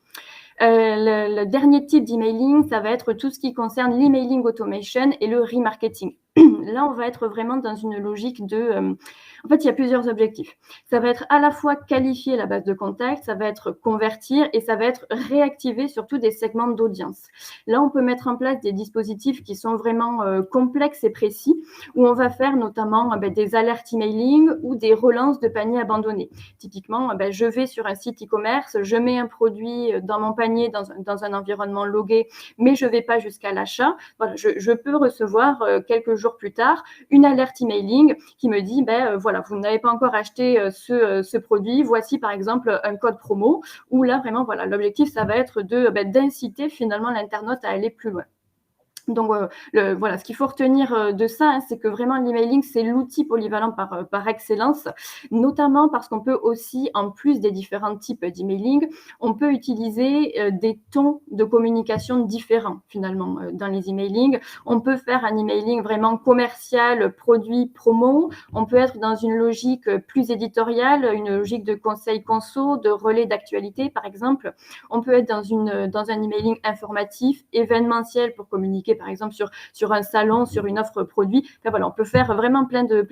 Le dernier type d'emailing, ça va être tout ce qui concerne l'emailing automation et le remarketing. Là, on va être vraiment dans une logique en fait, il y a plusieurs objectifs. Ça va être à la fois qualifier la base de contact, ça va être convertir et ça va être réactiver surtout des segments d'audience. Là, on peut mettre en place des dispositifs qui sont vraiment complexes et précis, où on va faire notamment des alertes emailing ou des relances de paniers abandonnés. Typiquement, je vais sur un site e-commerce, je mets un produit dans mon panier dans un environnement logué, mais je ne vais pas jusqu'à l'achat. Voilà, je peux recevoir quelques jours plus tard une alerte emailing qui me dit voilà, vous n'avez pas encore acheté ce produit, voici par exemple un code promo, où là vraiment voilà, l'objectif ça va être d'inciter finalement l'internaute à aller plus loin. Donc voilà, ce qu'il faut retenir de ça, c'est que vraiment l'emailing, c'est l'outil polyvalent par excellence, notamment parce qu'on peut aussi, en plus des différents types d'emailing, on peut utiliser des tons de communication différents finalement dans les emailing. On peut faire un emailing vraiment commercial, produit, promo. On peut être dans une logique plus éditoriale, une logique de conseil conso, de relais d'actualité par exemple. On peut être dans un emailing informatif, événementiel pour communiquer par exemple sur un salon, sur une offre produit. Enfin, voilà, on peut faire vraiment plein de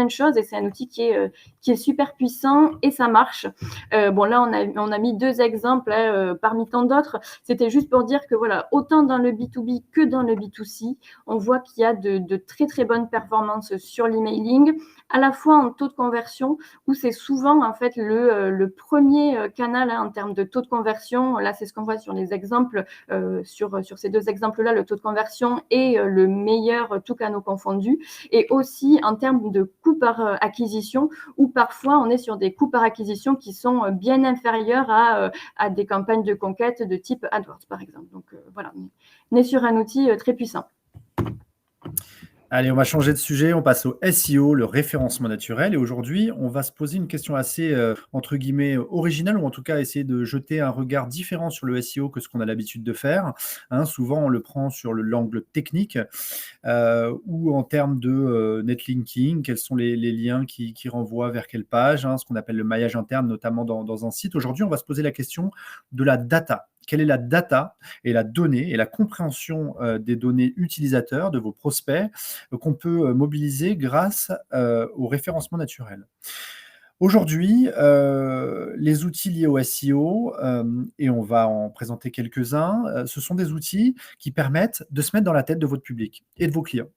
choses et c'est un outil qui est super puissant et ça marche. Bon là on a mis 2 exemples parmi tant d'autres. C'était juste pour dire que voilà, autant dans le B2B que dans le B2C, on voit qu'il y a de très très bonnes performances sur l'emailing, à la fois en taux de conversion, où c'est souvent en fait le premier canal en termes de taux de conversion. Là c'est ce qu'on voit sur les exemples, sur ces 2 exemples-là, le taux de conversion est le meilleur, tous canaux confondus, et aussi en termes de coûts par acquisition, où parfois on est sur des coûts par acquisition qui sont bien inférieurs à des campagnes de conquête de type AdWords par exemple. Donc voilà, on est sur un outil très puissant. Allez, on va changer de sujet, on passe au SEO, le référencement naturel. Et aujourd'hui, on va se poser une question assez, entre guillemets, originale, ou en tout cas essayer de jeter un regard différent sur le SEO que ce qu'on a l'habitude de faire. Hein, souvent, on le prend sur l'angle technique ou en termes de netlinking, quels sont les liens qui renvoient vers quelle page, hein, ce qu'on appelle le maillage interne, notamment dans un site. Aujourd'hui, on va se poser la question de la data. Quelle est la data et la donnée et la compréhension des données utilisateurs de vos prospects qu'on peut mobiliser grâce au référencement naturel. Aujourd'hui, les outils liés au SEO, et on va en présenter quelques-uns, ce sont des outils qui permettent de se mettre dans la tête de votre public et de vos clients.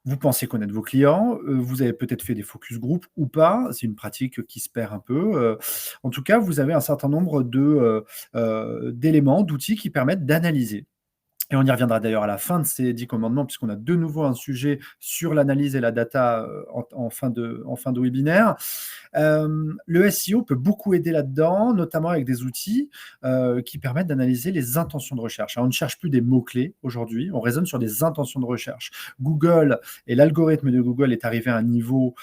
Vous pensez connaître vos clients, vous avez peut-être fait des focus group ou pas, c'est une pratique qui se perd un peu, en tout cas, vous avez un certain nombre d'éléments, d'outils qui permettent d'analyser. Et on y reviendra d'ailleurs à la fin de ces 10 commandements, puisqu'on a de nouveau un sujet sur l'analyse et la data, en fin de webinaire. Le SEO peut beaucoup aider là-dedans, notamment avec des outils qui permettent d'analyser les intentions de recherche. Alors, on ne cherche plus des mots-clés aujourd'hui, on raisonne sur des intentions de recherche. Google et l'algorithme de Google est arrivé à un niveau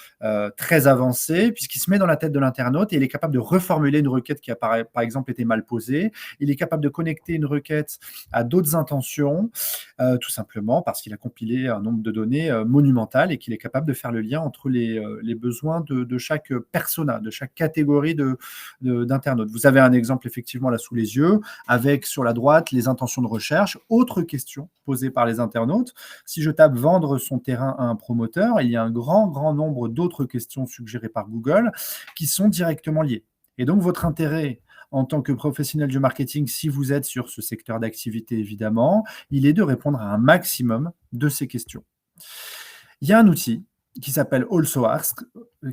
très avancé, puisqu'il se met dans la tête de l'internaute et il est capable de reformuler une requête qui a par exemple été mal posée. Il est capable de connecter une requête à d'autres intentions, tout simplement parce qu'il a compilé un nombre de données monumental et qu'il est capable de faire le lien entre les besoins de chaque persona, de chaque catégorie d'internautes. Vous avez un exemple effectivement là sous les yeux, avec sur la droite les intentions de recherche. Autre question posée par les internautes, si je tape vendre son terrain à un promoteur, il y a un grand nombre d'autres questions suggérées par Google qui sont directement liées. Et donc votre intérêt en tant que professionnel du marketing, si vous êtes sur ce secteur d'activité évidemment, il est de répondre à un maximum de ces questions. Il y a un outil qui s'appelle AlsoAsk,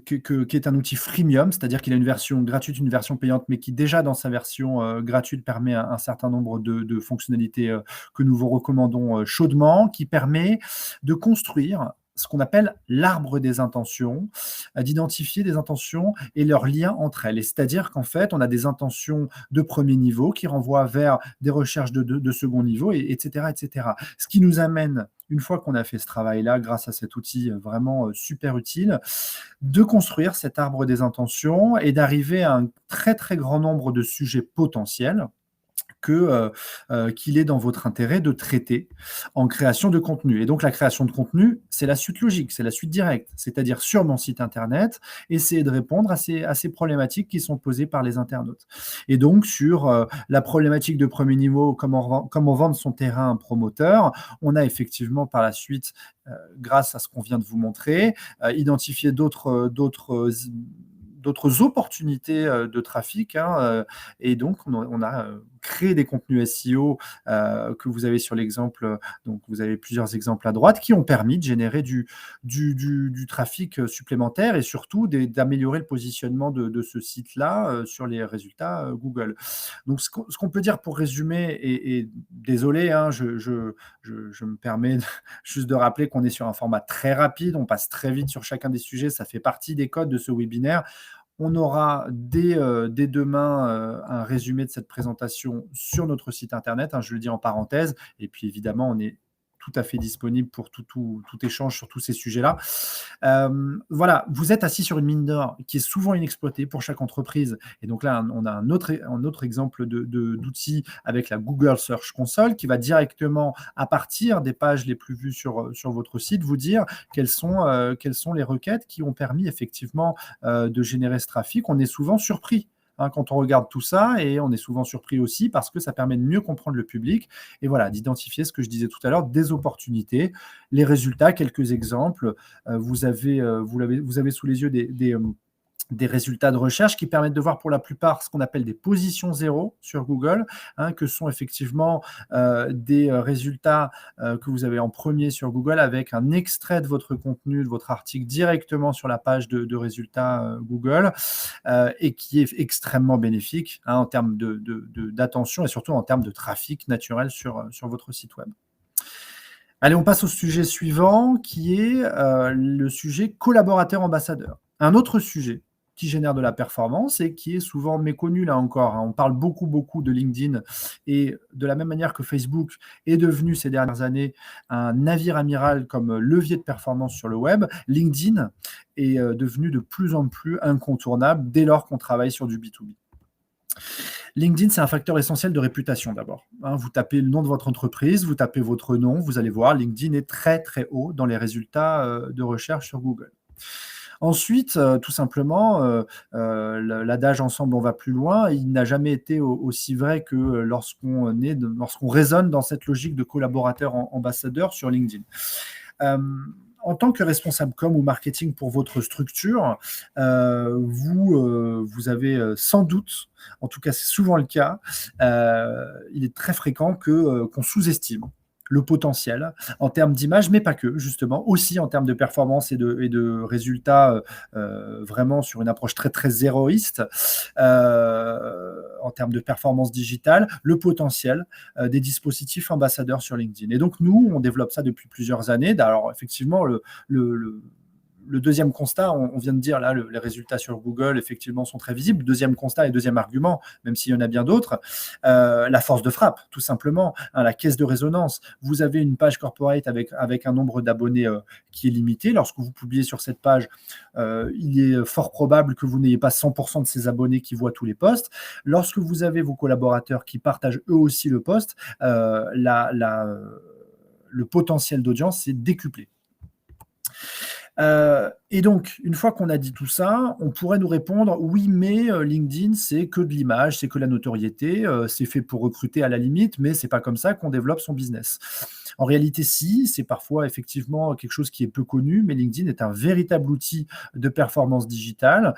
qui est un outil freemium, c'est-à-dire qu'il a une version gratuite, une version payante, mais qui déjà dans sa version gratuite permet un certain nombre de fonctionnalités que nous vous recommandons chaudement, qui permet de construire ce qu'on appelle l'arbre des intentions, d'identifier des intentions et leurs liens entre elles. Et c'est-à-dire qu'en fait, on a des intentions de premier niveau qui renvoient vers des recherches de second niveau, etc., etc. Ce qui nous amène, une fois qu'on a fait ce travail-là, grâce à cet outil vraiment super utile, de construire cet arbre des intentions et d'arriver à un très grand nombre de sujets potentiels qu'il est dans votre intérêt de traiter en création de contenu. Et donc la création de contenu, c'est la suite logique, c'est la suite directe, c'est-à-dire sur mon site internet, essayer de répondre à ces problématiques qui sont posées par les internautes. Et donc sur la problématique de premier niveau, comment vendre son terrain à un promoteur, on a effectivement par la suite, grâce à ce qu'on vient de vous montrer, identifié d'autres opportunités de trafic, et donc on a créé des contenus SEO que vous avez sur l'exemple, donc vous avez plusieurs exemples à droite qui ont permis de générer du trafic supplémentaire et surtout d'améliorer le positionnement de ce site-là sur les résultats Google. Donc ce qu'on peut dire pour résumer, et désolé, je me permets juste de rappeler qu'on est sur un format très rapide, on passe très vite sur chacun des sujets, ça fait partie des codes de ce webinaire. On aura dès demain un résumé de cette présentation sur notre site internet, je le dis en parenthèse, et puis évidemment, on est tout à fait disponible pour tout échange sur tous ces sujets-là. Voilà, vous êtes assis sur une mine d'or qui est souvent inexploitée pour chaque entreprise. Et donc là, on a un autre exemple d'outil avec la Google Search Console qui va directement, à partir des pages les plus vues sur votre site, vous dire quelles sont les requêtes qui ont permis effectivement de générer ce trafic. On est souvent surpris quand on regarde tout ça, et on est souvent surpris aussi parce que ça permet de mieux comprendre le public et voilà, d'identifier ce que je disais tout à l'heure, des opportunités, les résultats, quelques exemples. Vous avez sous les yeux des résultats de recherche qui permettent de voir pour la plupart ce qu'on appelle des positions zéro sur Google, que sont effectivement des résultats que vous avez en premier sur Google avec un extrait de votre contenu, de votre article directement sur la page de résultats Google, et qui est extrêmement bénéfique en termes d'attention et surtout en termes de trafic naturel sur votre site web. Allez, on passe au sujet suivant qui est le sujet collaborateur-ambassadeur. Un autre sujet qui génère de la performance et qui est souvent méconnu là encore. On parle beaucoup de LinkedIn, et de la même manière que Facebook est devenu ces dernières années un navire amiral comme levier de performance sur le web, LinkedIn est devenu de plus en plus incontournable dès lors qu'on travaille sur du B2B. LinkedIn, c'est un facteur essentiel de réputation d'abord. Vous tapez le nom de votre entreprise, vous tapez votre nom, vous allez voir, LinkedIn est très haut dans les résultats de recherche sur Google. Ensuite, tout simplement, l'adage « ensemble, on va plus loin », il n'a jamais été aussi vrai que lorsqu'on raisonne dans cette logique de collaborateur ambassadeur sur LinkedIn. En tant que responsable com ou marketing pour votre structure, vous avez sans doute, en tout cas c'est souvent le cas, il est très fréquent qu'on sous-estime le potentiel en termes d'image, mais pas que, justement, aussi en termes de performance et de résultats, vraiment sur une approche très, très zéroïste, en termes de performance digitale, le potentiel des dispositifs ambassadeurs sur LinkedIn. Et donc, nous, on développe ça depuis plusieurs années. Alors, effectivement, le deuxième constat, on vient de dire là, les résultats sur Google, effectivement, sont très visibles. Deuxième constat et deuxième argument, même s'il y en a bien d'autres, la force de frappe, tout simplement, hein, la caisse de résonance. Vous avez une page corporate avec un nombre d'abonnés qui est limité. Lorsque vous publiez sur cette page, il est fort probable que vous n'ayez pas 100% de ces abonnés qui voient tous les posts. Lorsque vous avez vos collaborateurs qui partagent eux aussi le post, le potentiel d'audience est décuplé. Et donc, une fois qu'on a dit tout ça, on pourrait nous répondre « Oui, mais LinkedIn, c'est que de l'image, c'est que la notoriété, c'est fait pour recruter à la limite, mais c'est pas comme ça qu'on développe son business. » En réalité, si, c'est parfois effectivement quelque chose qui est peu connu, mais LinkedIn est un véritable outil de performance digitale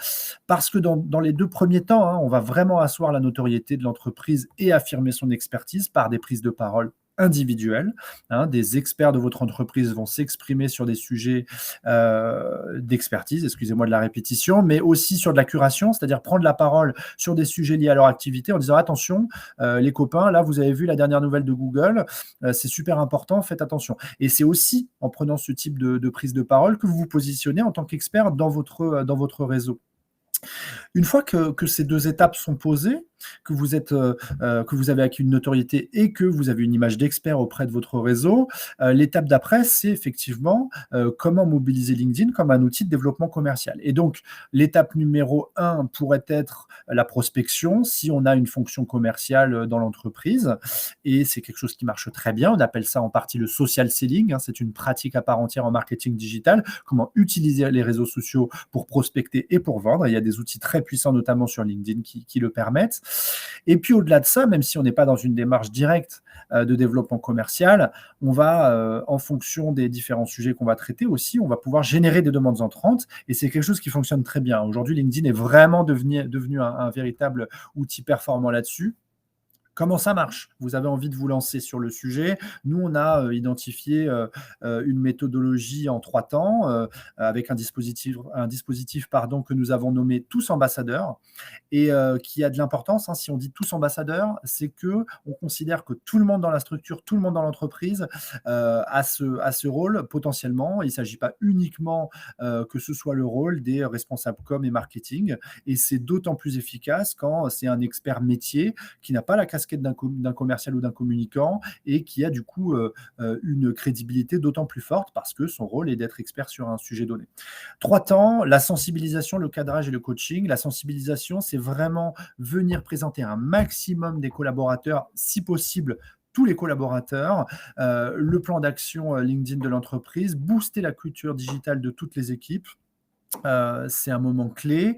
parce que dans les 2 premiers temps, hein, on va vraiment asseoir la notoriété de l'entreprise et affirmer son expertise par des prises de parole individuels. Hein, des experts de votre entreprise vont s'exprimer sur des sujets d'expertise, excusez-moi de la répétition, mais aussi sur de la curation, c'est-à-dire prendre la parole sur des sujets liés à leur activité en disant attention, les copains, là vous avez vu la dernière nouvelle de Google, c'est super important, faites attention. Et c'est aussi en prenant ce type de prise de parole que vous vous positionnez en tant qu'expert dans votre réseau. Une fois que ces 2 étapes sont posées, que vous avez acquis une notoriété et que vous avez une image d'expert auprès de votre réseau, l'étape d'après, c'est effectivement comment mobiliser LinkedIn comme un outil de développement commercial. Et donc, l'étape numéro 1 pourrait être la prospection, si on a une fonction commerciale dans l'entreprise, et c'est quelque chose qui marche très bien. On appelle ça en partie le social selling, hein, c'est une pratique à part entière en marketing digital, comment utiliser les réseaux sociaux pour prospecter et pour vendre. Il y a des outils très puissants, notamment sur LinkedIn, qui le permettent. Et puis au-delà de ça, même si on n'est pas dans une démarche directe de développement commercial, on va, en fonction des différents sujets qu'on va traiter aussi, on va pouvoir générer des demandes entrantes et c'est quelque chose qui fonctionne très bien. Aujourd'hui, LinkedIn est vraiment devenu un véritable outil performant là-dessus. Comment ça marche? Vous avez envie de vous lancer sur le sujet. Nous, on a identifié une méthodologie en 3 temps avec un dispositif que nous avons nommé Tous ambassadeurs et qui a de l'importance. Hein, si on dit Tous ambassadeurs, c'est qu'on considère que tout le monde dans la structure, tout le monde dans l'entreprise a ce rôle potentiellement. Il ne s'agit pas uniquement que ce soit le rôle des responsables com et marketing. Et c'est d'autant plus efficace quand c'est un expert métier qui n'a pas la casquette d'un commercial ou d'un communicant et qui a du coup une crédibilité d'autant plus forte parce que son rôle est d'être expert sur un sujet donné. 3 temps, la sensibilisation, le cadrage et le coaching. La sensibilisation, c'est vraiment venir présenter un maximum des collaborateurs, si possible tous les collaborateurs, le plan d'action LinkedIn de l'entreprise, booster la culture digitale de toutes les équipes. C'est un moment clé,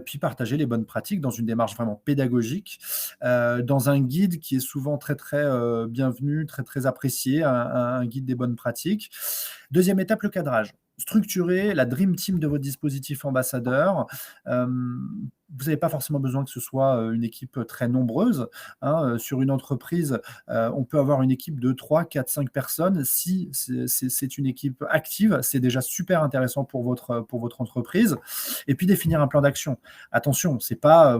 puis partager les bonnes pratiques dans une démarche vraiment pédagogique, dans un guide qui est souvent très, très bienvenu, très, très apprécié, un guide des bonnes pratiques. Deuxième étape, le cadrage. Structurer la dream team de votre dispositif ambassadeur. Vous n'avez pas forcément besoin que ce soit une équipe très nombreuse. Hein. Sur une entreprise, on peut avoir une équipe de 3, 4, 5 personnes. Si c'est une équipe active, c'est déjà super intéressant pour votre entreprise. Et puis définir un plan d'action. Attention, c'est pas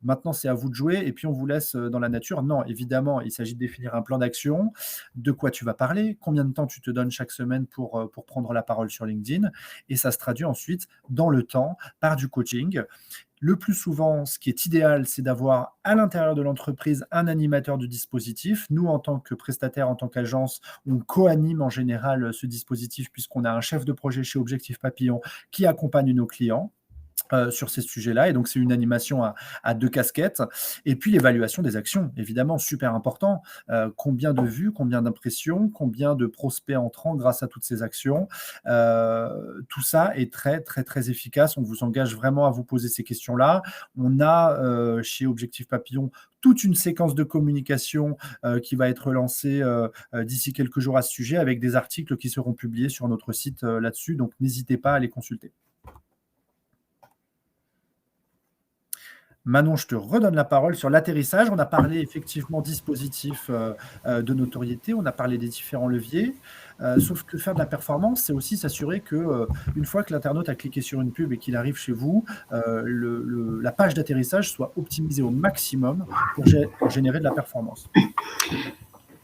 maintenant c'est à vous de jouer et puis on vous laisse dans la nature. Non, évidemment, il s'agit de définir un plan d'action, de quoi tu vas parler, combien de temps tu te donnes chaque semaine pour prendre la parole sur LinkedIn. Et ça se traduit ensuite dans le temps par du coaching. Le plus souvent, ce qui est idéal, c'est d'avoir à l'intérieur de l'entreprise un animateur du dispositif. Nous, en tant que prestataire, en tant qu'agence, on co-anime en général ce dispositif puisqu'on a un chef de projet chez Objectif Papillon qui accompagne nos clients. sur ces sujets-là. Et donc, c'est une animation à 2 casquettes. Et puis, l'évaluation des actions, évidemment, super important. Combien de vues, combien d'impressions, combien de prospects entrants grâce à toutes ces actions. Tout ça est très, très, très efficace. On vous engage vraiment à vous poser ces questions-là. On a, chez Objectif Papillon, toute une séquence de communication qui va être lancée d'ici quelques jours à ce sujet, avec des articles qui seront publiés sur notre site là-dessus. Donc, n'hésitez pas à les consulter. Manon, je te redonne la parole sur l'atterrissage. On a parlé effectivement dispositif de notoriété, on a parlé des différents leviers, sauf que faire de la performance, c'est aussi s'assurer que une fois que l'internaute a cliqué sur une pub et qu'il arrive chez vous, la page d'atterrissage soit optimisée au maximum pour générer de la performance.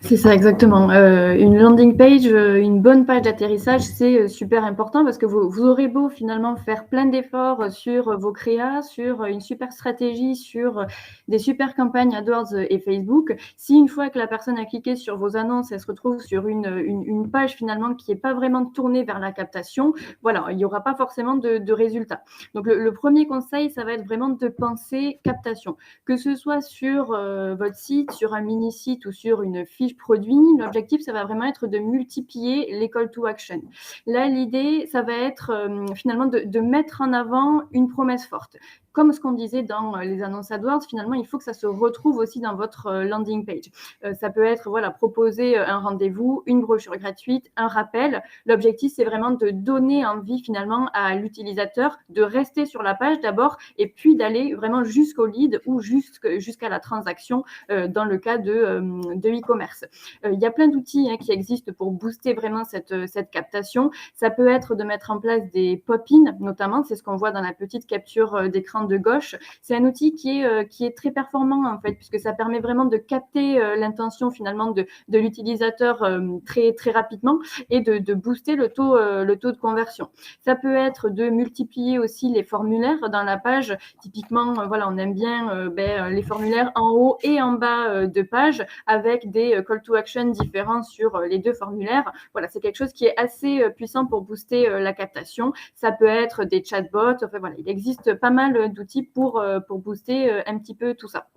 C'est ça, exactement. Une landing page, une bonne page d'atterrissage, c'est super important parce que vous aurez beau finalement faire plein d'efforts sur vos créas, sur une super stratégie, sur des super campagnes AdWords et Facebook. Si une fois que la personne a cliqué sur vos annonces, elle se retrouve sur une page finalement qui n'est pas vraiment tournée vers la captation, voilà, il n'y aura pas forcément de résultats. Donc le premier conseil, ça va être vraiment de penser captation. Que ce soit sur votre site, sur un mini-site ou sur une fiche produit, l'objectif, ça va vraiment être de multiplier les call to action. Là, l'idée, ça va être finalement de mettre en avant une promesse forte. Comme ce qu'on disait dans les annonces AdWords, finalement, il faut que ça se retrouve aussi dans votre landing page. Ça peut être, voilà, proposer un rendez-vous, une brochure gratuite, un rappel. L'objectif, c'est vraiment de donner envie finalement à l'utilisateur de rester sur la page d'abord et puis d'aller vraiment jusqu'au lead ou jusqu'à la transaction dans le cas de e-commerce. Il y a plein d'outils qui existent pour booster vraiment cette captation. Ça peut être de mettre en place des pop-in, notamment, c'est ce qu'on voit dans la petite capture d'écran de gauche. C'est un outil qui est très performant en fait, puisque ça permet vraiment de capter l'intention finalement de l'utilisateur très, très rapidement et de booster le taux de conversion. Ça peut être de multiplier aussi les formulaires dans la page. Typiquement, voilà, on aime bien les formulaires en haut et en bas de page avec des call to action différents sur les deux formulaires. Voilà, c'est quelque chose qui est assez puissant pour booster la captation. Ça peut être des chatbots. Enfin voilà, il existe pas mal d'outils pour booster un petit peu tout ça.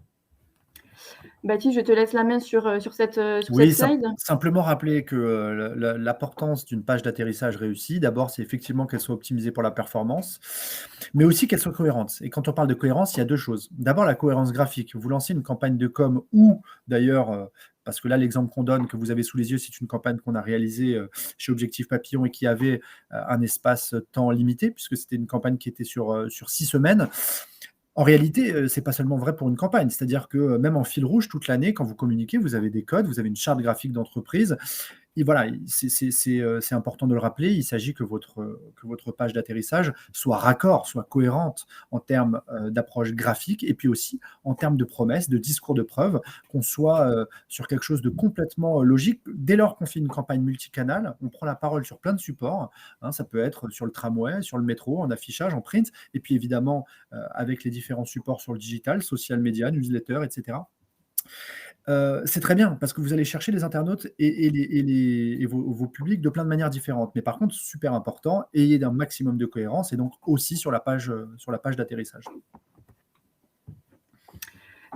Baptiste, je te laisse la main sur cette slide. Simplement rappeler que l'importance d'une page d'atterrissage réussie, d'abord, c'est effectivement qu'elle soit optimisée pour la performance, mais aussi qu'elle soit cohérente. Et quand on parle de cohérence, il y a deux choses. D'abord, la cohérence graphique. Vous lancez une campagne de com ou d'ailleurs, parce que là, l'exemple qu'on donne, que vous avez sous les yeux, c'est une campagne qu'on a réalisée chez Objectif Papillon et qui avait un espace-temps limité, puisque c'était une campagne qui était sur 6 semaines. En réalité, c'est pas seulement vrai pour une campagne. C'est-à-dire que même en fil rouge, toute l'année, quand vous communiquez, vous avez des codes, vous avez une charte graphique d'entreprise. Et voilà, c'est important de le rappeler. Il s'agit que votre page d'atterrissage soit raccord, soit cohérente en termes d'approche graphique et puis aussi en termes de promesses, de discours de preuve, qu'on soit sur quelque chose de complètement logique. Dès lors qu'on fait une campagne multicanale, on prend la parole sur plein de supports. Ça peut être sur le tramway, sur le métro, en affichage, en print, et puis évidemment avec les différents supports sur le digital, social media, newsletter, etc. C'est très bien parce que vous allez chercher les internautes et vos publics de plein de manières différentes. Mais par contre, super important, ayez un maximum de cohérence et donc aussi sur la page d'atterrissage.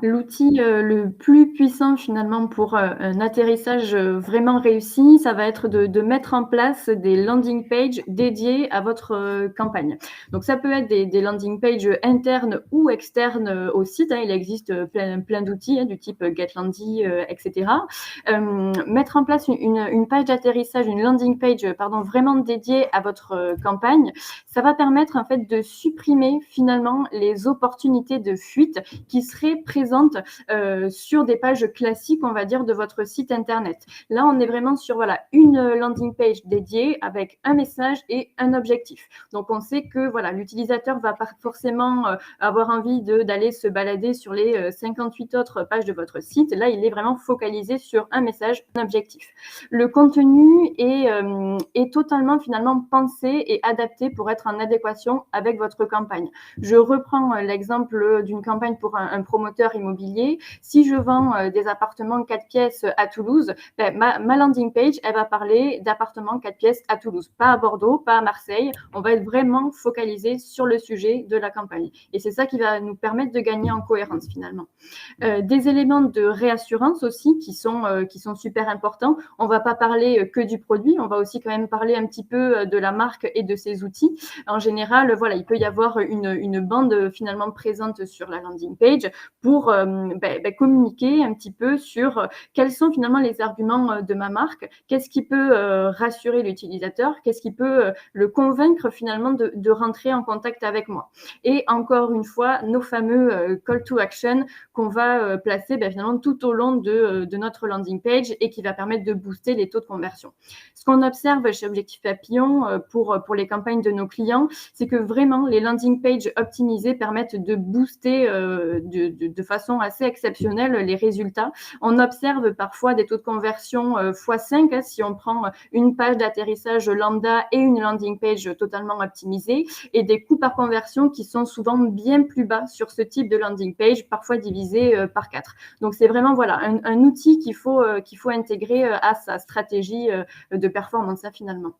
L'outil le plus puissant finalement pour un atterrissage vraiment réussi, ça va être de mettre en place des landing pages dédiées à votre campagne. Donc ça peut être des landing pages internes ou externes au site. Il existe plein d'outils du type GetLandy, etc. Mettre en place une page d'atterrissage, une landing page, vraiment dédiée à votre campagne, ça va permettre en fait de supprimer finalement les opportunités de fuite qui seraient présentes sur des pages classiques, on va dire, de votre site internet. Là, on est vraiment sur une landing page dédiée avec un message et un objectif. Donc, on sait que l'utilisateur va pas forcément avoir envie d'aller se balader sur les 58 autres pages de votre site. Là, il est vraiment focalisé sur un message, un objectif. Le contenu est totalement finalement pensé et adapté pour être en adéquation avec votre campagne. Je reprends l'exemple d'une campagne pour un promoteur immobilier. Si je vends des appartements 4 pièces à Toulouse, ma landing page, elle va parler d'appartements 4 pièces à Toulouse, pas à Bordeaux, pas à Marseille. On va être vraiment focalisé sur le sujet de la campagne. Et c'est ça qui va nous permettre de gagner en cohérence finalement. Des éléments de réassurance aussi qui sont super importants. On ne va pas parler que du produit, on va aussi quand même parler un petit peu de la marque et de ses outils. En général, voilà, il peut y avoir une bande finalement présente sur la landing page pour communiquer un petit peu sur quels sont finalement les arguments de ma marque, qu'est-ce qui peut rassurer l'utilisateur, qu'est-ce qui peut le convaincre finalement de rentrer en contact avec moi. Et encore une fois, nos fameux call to action qu'on va placer finalement tout au long de notre landing page et qui va permettre de booster les taux de conversion. Ce qu'on observe chez Objectif Papillon pour les campagnes de nos clients, c'est que vraiment les landing pages optimisées permettent de booster de façon assez exceptionnelle les résultats. On observe parfois des taux de conversion x5 si on prend une page d'atterrissage lambda et une landing page totalement optimisée, et des coûts par conversion qui sont souvent bien plus bas sur ce type de landing page, parfois divisé par 4. Donc c'est vraiment voilà un outil qu'il faut intégrer à sa stratégie de performance finalement.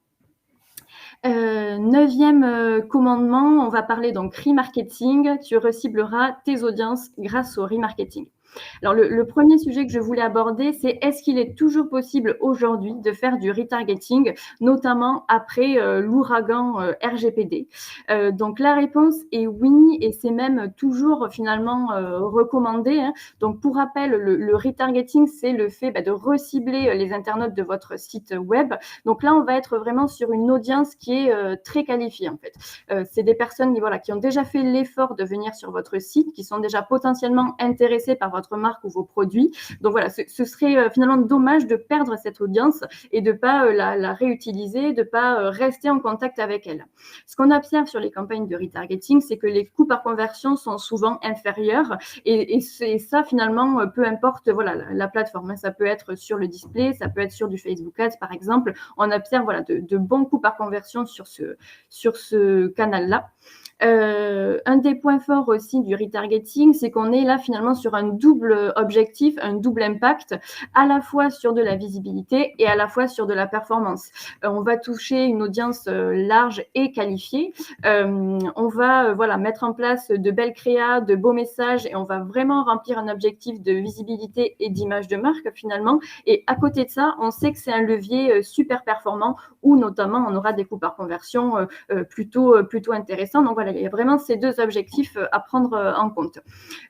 9e commandement, on va parler donc remarketing. Tu recibleras tes audiences grâce au remarketing. Alors, le premier sujet que je voulais aborder, c'est est-ce qu'il est toujours possible aujourd'hui de faire du retargeting, notamment après l'ouragan RGPD? Donc, la réponse est oui, et c'est même toujours finalement recommandé. Hein. Donc, pour rappel, le retargeting, c'est le fait de recibler les internautes de votre site web. Donc là, on va être vraiment sur une audience qui est très qualifiée en fait. C'est des personnes qui ont déjà fait l'effort de venir sur votre site, qui sont déjà potentiellement intéressées par votre marque ou vos produits. Donc voilà, ce serait finalement dommage de perdre cette audience et de ne pas la réutiliser, de ne pas rester en contact avec elle. Ce qu'on observe sur les campagnes de retargeting, c'est que les coûts par conversion sont souvent inférieurs et ça finalement, peu importe la plateforme. Ça peut être sur le display, ça peut être sur du Facebook Ads par exemple. On observe de bons coûts par conversion sur ce canal-là. Un des points forts aussi du retargeting, c'est qu'on est là finalement sur un double objectif, un double impact, à la fois sur de la visibilité et à la fois sur de la performance. On va toucher une audience large et qualifiée. On va mettre en place de belles créas, de beaux messages, et on va vraiment remplir un objectif de visibilité et d'image de marque finalement. Et à côté de ça, on sait que c'est un levier super performant où notamment on aura des coûts par conversion plutôt intéressants. Donc voilà, il y a vraiment ces deux objectifs à prendre en compte.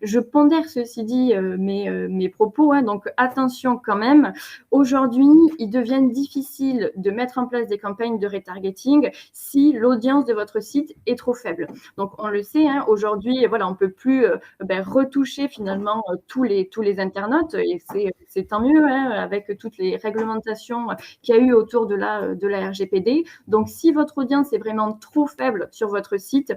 Je pondère ceci dit mes propos, hein, donc attention quand même. Aujourd'hui, il devient difficile de mettre en place des campagnes de retargeting si l'audience de votre site est trop faible. Donc on le sait, hein, aujourd'hui, on peut plus retoucher finalement tous les internautes, et c'est tant mieux hein, avec toutes les réglementations qu'il y a eu autour de la RGPD. Donc si votre audience est vraiment trop faible sur votre site,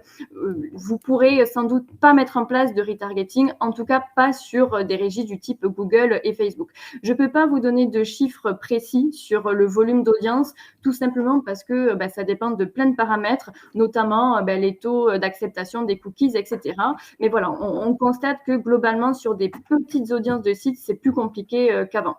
vous pourrez sans doute pas mettre en place de retargeting, en tout cas pas sur des régies du type Google et Facebook. Je peux pas vous donner de chiffres précis sur le volume d'audience, tout simplement parce que ça dépend de plein de paramètres, notamment les taux d'acceptation des cookies, etc. Mais voilà, on constate que globalement sur des petites audiences de sites, c'est plus compliqué qu'avant.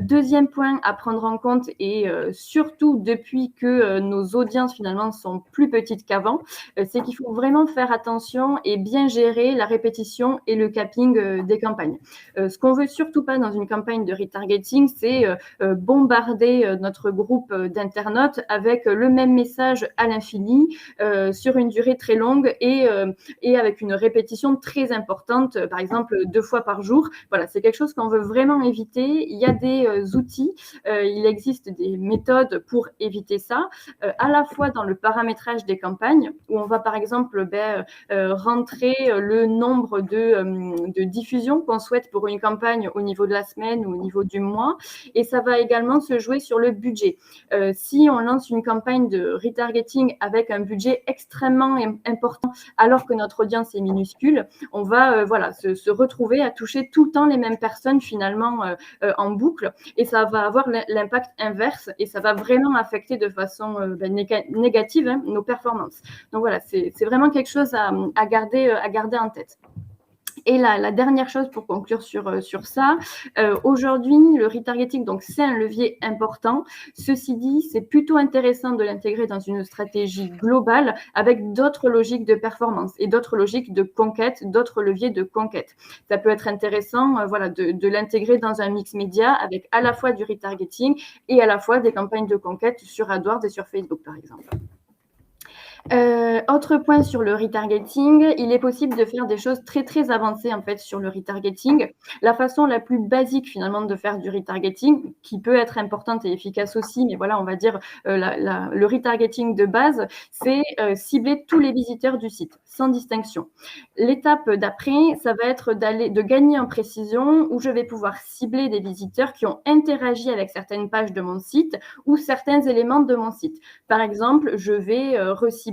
Deuxième point à prendre en compte, et surtout depuis que nos audiences finalement sont plus petites qu'avant, c'est qu'il faut vraiment faire attention et bien gérer la répétition et le capping des campagnes. Ce qu'on veut surtout pas dans une campagne de retargeting, c'est bombarder notre groupe d'internautes avec le même message à l'infini sur une durée très longue et avec une répétition très importante, par exemple 2 fois par jour. Voilà, c'est quelque chose qu'on veut vraiment éviter. Il y a des outils, il existe des méthodes pour éviter ça, à la fois dans le paramétrage des campagnes, où on va par exemple rentrer le nombre de diffusions qu'on souhaite pour une campagne au niveau de la semaine ou au niveau du mois, et ça va également se jouer sur le budget. Si on lance une campagne de retargeting avec un budget extrêmement important alors que notre audience est minuscule, on va se retrouver à toucher tout le temps les mêmes personnes finalement en boucle, et ça va avoir l'impact inverse et ça va vraiment affecter de façon négative nos performances. Donc voilà, c'est vraiment quelque chose à garder en tête. Et la dernière chose pour conclure sur ça, aujourd'hui, le retargeting, donc c'est un levier important. Ceci dit, c'est plutôt intéressant de l'intégrer dans une stratégie globale avec d'autres logiques de performance et d'autres logiques de conquête, d'autres leviers de conquête. Ça peut être intéressant de l'intégrer dans un mix média avec à la fois du retargeting et à la fois des campagnes de conquête sur AdWords et sur Facebook, par exemple. Autre point sur le retargeting, il est possible de faire des choses très, très avancées, en fait, sur le retargeting. La façon la plus basique, finalement, de faire du retargeting, qui peut être importante et efficace aussi, mais voilà, on va dire, le retargeting de base, c'est cibler tous les visiteurs du site, sans distinction. L'étape d'après, ça va être de gagner en précision, où je vais pouvoir cibler des visiteurs qui ont interagi avec certaines pages de mon site ou certains éléments de mon site. Par exemple, je vais recibler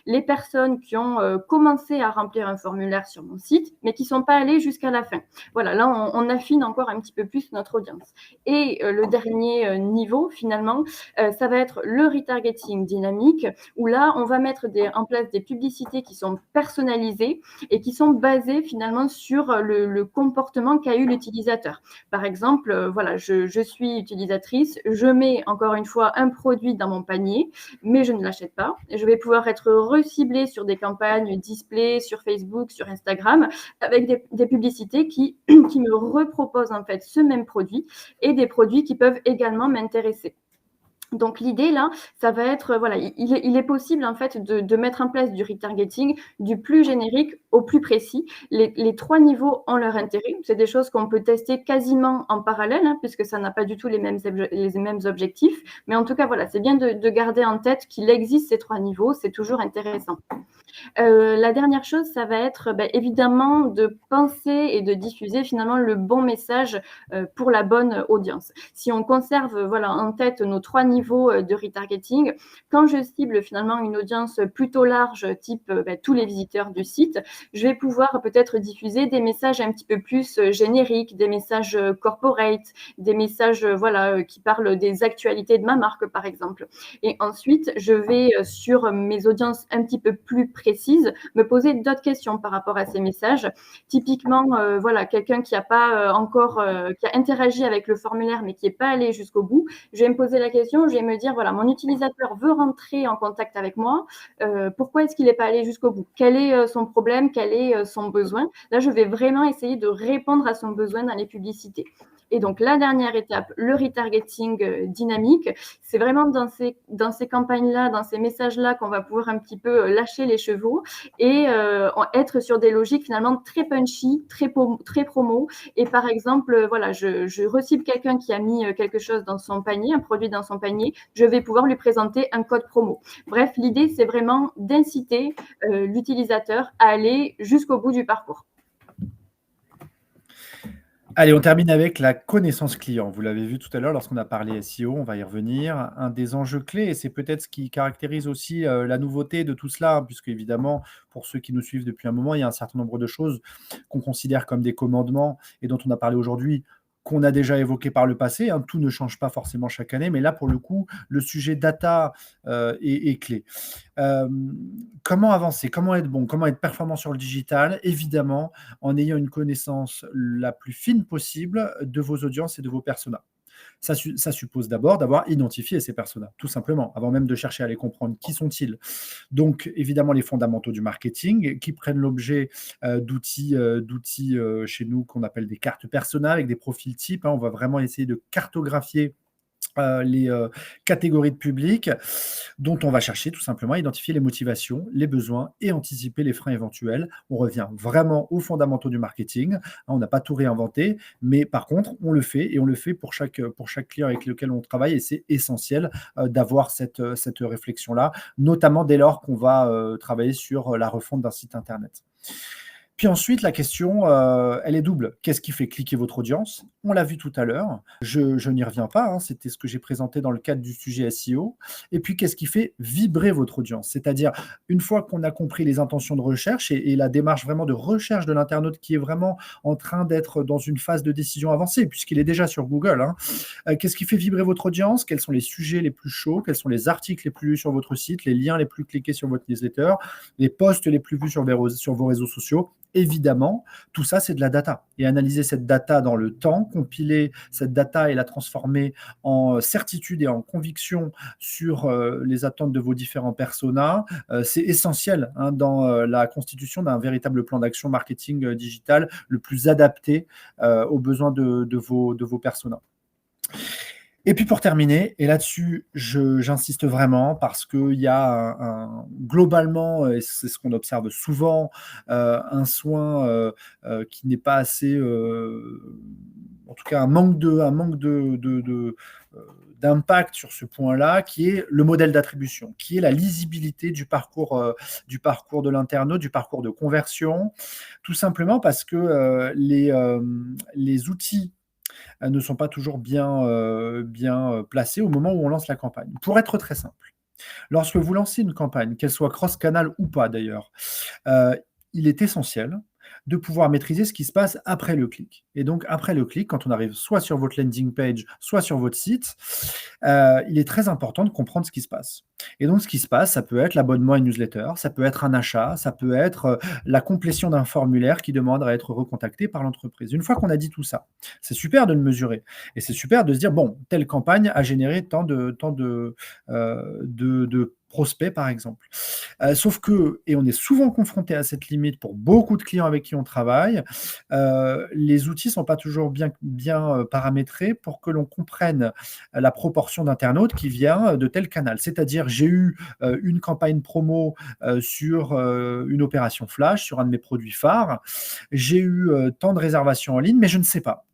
les personnes qui ont commencé à remplir un formulaire sur mon site, mais qui ne sont pas allées jusqu'à la fin. Voilà, là, on affine encore un petit peu plus notre audience. Et le dernier niveau, finalement, ça va être le retargeting dynamique, où là, on va mettre en place des publicités qui sont personnalisées et qui sont basées, finalement, sur le comportement qu'a eu l'utilisateur. Par exemple, je suis utilisatrice, je mets, encore une fois, un produit dans mon panier, mais je ne l'achète pas. Je vais pouvoir être reciblée sur des campagnes display, sur Facebook, sur Instagram, avec des publicités qui me reproposent en fait ce même produit et des produits qui peuvent également m'intéresser. Donc l'idée là, ça va être, il est possible en fait de mettre en place du retargeting du plus générique au plus précis. Les 3 niveaux ont leur intérêt. C'est des choses qu'on peut tester quasiment en parallèle, puisque ça n'a pas du tout les mêmes objectifs. Mais en tout cas, voilà, c'est bien de garder en tête qu'il existe ces 3 niveaux. C'est toujours intéressant. La dernière chose, ça va être évidemment de penser et de diffuser finalement le bon message pour la bonne audience. Si on conserve en tête nos 3 niveaux de retargeting, quand je cible finalement une audience plutôt large, type tous les visiteurs du site, je vais pouvoir peut-être diffuser des messages un petit peu plus génériques, des messages corporate, des messages qui parlent des actualités de ma marque par exemple. Et ensuite, je vais sur mes audiences un petit peu plus précises me poser d'autres questions par rapport à ces messages. Typiquement, quelqu'un qui a pas qui a interagi avec le formulaire mais qui n'est pas allé jusqu'au bout, je vais me poser la question, je vais me dire, mon utilisateur veut rentrer en contact avec moi, pourquoi est-ce qu'il n'est pas allé jusqu'au bout? Quel est son problème? Quel est son besoin? Là, je vais vraiment essayer de répondre à son besoin dans les publicités. Et donc, la dernière étape, le retargeting dynamique, c'est vraiment dans ces campagnes-là, dans ces messages-là qu'on va pouvoir un petit peu lâcher les chevaux et être sur des logiques finalement très punchy, très promo. Et par exemple, je recible quelqu'un qui a mis quelque chose dans son panier, un produit dans son panier, je vais pouvoir lui présenter un code promo. Bref, l'idée, c'est vraiment d'inciter l'utilisateur à aller jusqu'au bout du parcours. Allez, on termine avec la connaissance client. Vous l'avez vu tout à l'heure lorsqu'on a parlé SEO, on va y revenir. Un des enjeux clés, et c'est peut-être ce qui caractérise aussi la nouveauté de tout cela, puisque évidemment, pour ceux qui nous suivent depuis un moment, il y a un certain nombre de choses qu'on considère comme des commandements et dont on a parlé aujourd'hui, qu'on a déjà évoqué par le passé. Tout ne change pas forcément chaque année, mais là, pour le coup, le sujet data est clé. Comment avancer? Comment être bon? Comment être performant sur le digital? Évidemment, en ayant une connaissance la plus fine possible de vos audiences et de vos personas. Ça suppose d'abord d'avoir identifié ces personas, tout simplement, avant même de chercher à les comprendre. Qui sont-ils? Donc, évidemment, les fondamentaux du marketing qui prennent l'objet d'outils chez nous qu'on appelle des cartes persona avec des profils types. On va vraiment essayer de cartographier les catégories de public dont on va chercher tout simplement à identifier les motivations, les besoins et anticiper les freins éventuels. On revient vraiment aux fondamentaux du marketing. On n'a pas tout réinventé, mais par contre, on le fait et on le fait pour chaque client avec lequel on travaille et c'est essentiel d'avoir cette réflexion-là, notamment dès lors qu'on va travailler sur la refonte d'un site internet. Puis ensuite, la question, elle est double. Qu'est-ce qui fait cliquer votre audience? On l'a vu tout à l'heure. Je n'y reviens pas. C'était ce que j'ai présenté dans le cadre du sujet SEO. Et puis, qu'est-ce qui fait vibrer votre audience? C'est-à-dire, une fois qu'on a compris les intentions de recherche et la démarche vraiment de recherche de l'internaute qui est vraiment en train d'être dans une phase de décision avancée, puisqu'il est déjà sur Google, qu'est-ce qui fait vibrer votre audience? Quels sont les sujets les plus chauds? Quels sont les articles les plus lus sur votre site? Les liens les plus cliqués sur votre newsletter? Les posts les plus vus sur vos réseaux sociaux? évidemment, tout ça, c'est de la data. Et analyser cette data dans le temps, compiler cette data et la transformer en certitude et en conviction sur les attentes de vos différents personas, c'est essentiel dans la constitution d'un véritable plan d'action marketing digital le plus adapté aux besoins de vos personas. Et puis pour terminer, et là-dessus, j'insiste vraiment parce qu'il y a globalement, et c'est ce qu'on observe souvent, un soin qui n'est pas assez, en tout cas un manque d'impact sur ce point-là, qui est le modèle d'attribution, qui est la lisibilité du parcours de l'internaute, du parcours de conversion, tout simplement parce que les outils ne sont pas toujours bien placés au moment où on lance la campagne. Pour être très simple, lorsque vous lancez une campagne, qu'elle soit cross-canal ou pas d'ailleurs, il est essentiel de pouvoir maîtriser ce qui se passe après le clic. Et donc, après le clic, quand on arrive soit sur votre landing page, soit sur votre site, il est très important de comprendre ce qui se passe. Et donc, ce qui se passe, ça peut être l'abonnement à une newsletter, ça peut être un achat, ça peut être la complétion d'un formulaire qui demande à être recontacté par l'entreprise. Une fois qu'on a dit tout ça, c'est super de le mesurer. Et c'est super de se dire, bon, telle campagne a généré tant de prospects, par exemple. Sauf que, et on est souvent confronté à cette limite pour beaucoup de clients avec qui on travaille, les outils ne sont pas toujours bien paramétrés pour que l'on comprenne la proportion d'internautes qui vient de tel canal. C'est-à-dire, j'ai eu une campagne promo sur une opération flash, sur un de mes produits phares, j'ai eu tant de réservations en ligne, mais je ne sais pas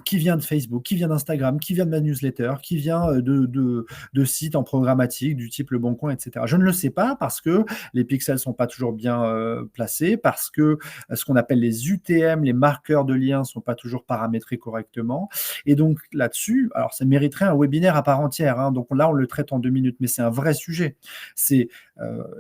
qui vient de Facebook, qui vient d'Instagram, qui vient de ma newsletter, qui vient de sites en programmatique du type Le Bon Coin, etc. Je ne le sais pas parce que les pixels ne sont pas toujours bien placés, parce que ce qu'on appelle les UTM, les marqueurs de liens, ne sont pas toujours paramétrés correctement. Et donc là-dessus, alors ça mériterait un webinaire à part entière. Donc là, on le traite en 2 minutes, mais c'est un vrai sujet.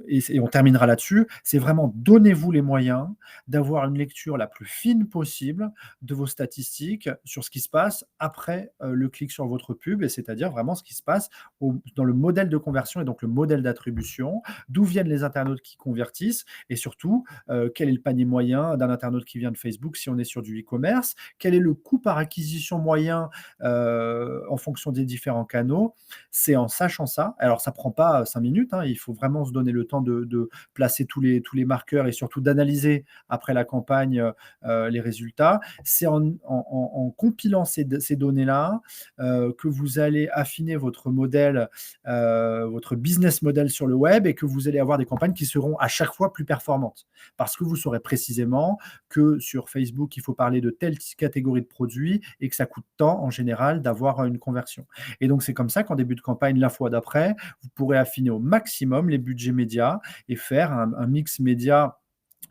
Et on terminera là-dessus. C'est vraiment donnez-vous les moyens d'avoir une lecture la plus fine possible de vos statistiques sur ce qui se passe après le clic sur votre pub, et c'est-à-dire vraiment ce qui se passe dans le modèle de conversion et donc le modèle d'attribution, d'où viennent les internautes qui convertissent, et surtout, quel est le panier moyen d'un internaute qui vient de Facebook si on est sur du e-commerce, quel est le coût par acquisition moyen en fonction des différents canaux. C'est en sachant ça, alors ça ne prend pas 5 minutes, il faut vraiment se donner le temps de placer tous les marqueurs et surtout d'analyser après la campagne les résultats. C'est en compilant ces données-là que vous allez affiner votre modèle, votre business model sur le web, et que vous allez avoir des campagnes qui seront à chaque fois plus performantes. Parce que vous saurez précisément que sur Facebook, il faut parler de telle catégorie de produits et que ça coûte tant en général d'avoir une conversion. Et donc, c'est comme ça qu'en début de campagne, la fois d'après, vous pourrez affiner au maximum les budgets médias et faire un mix média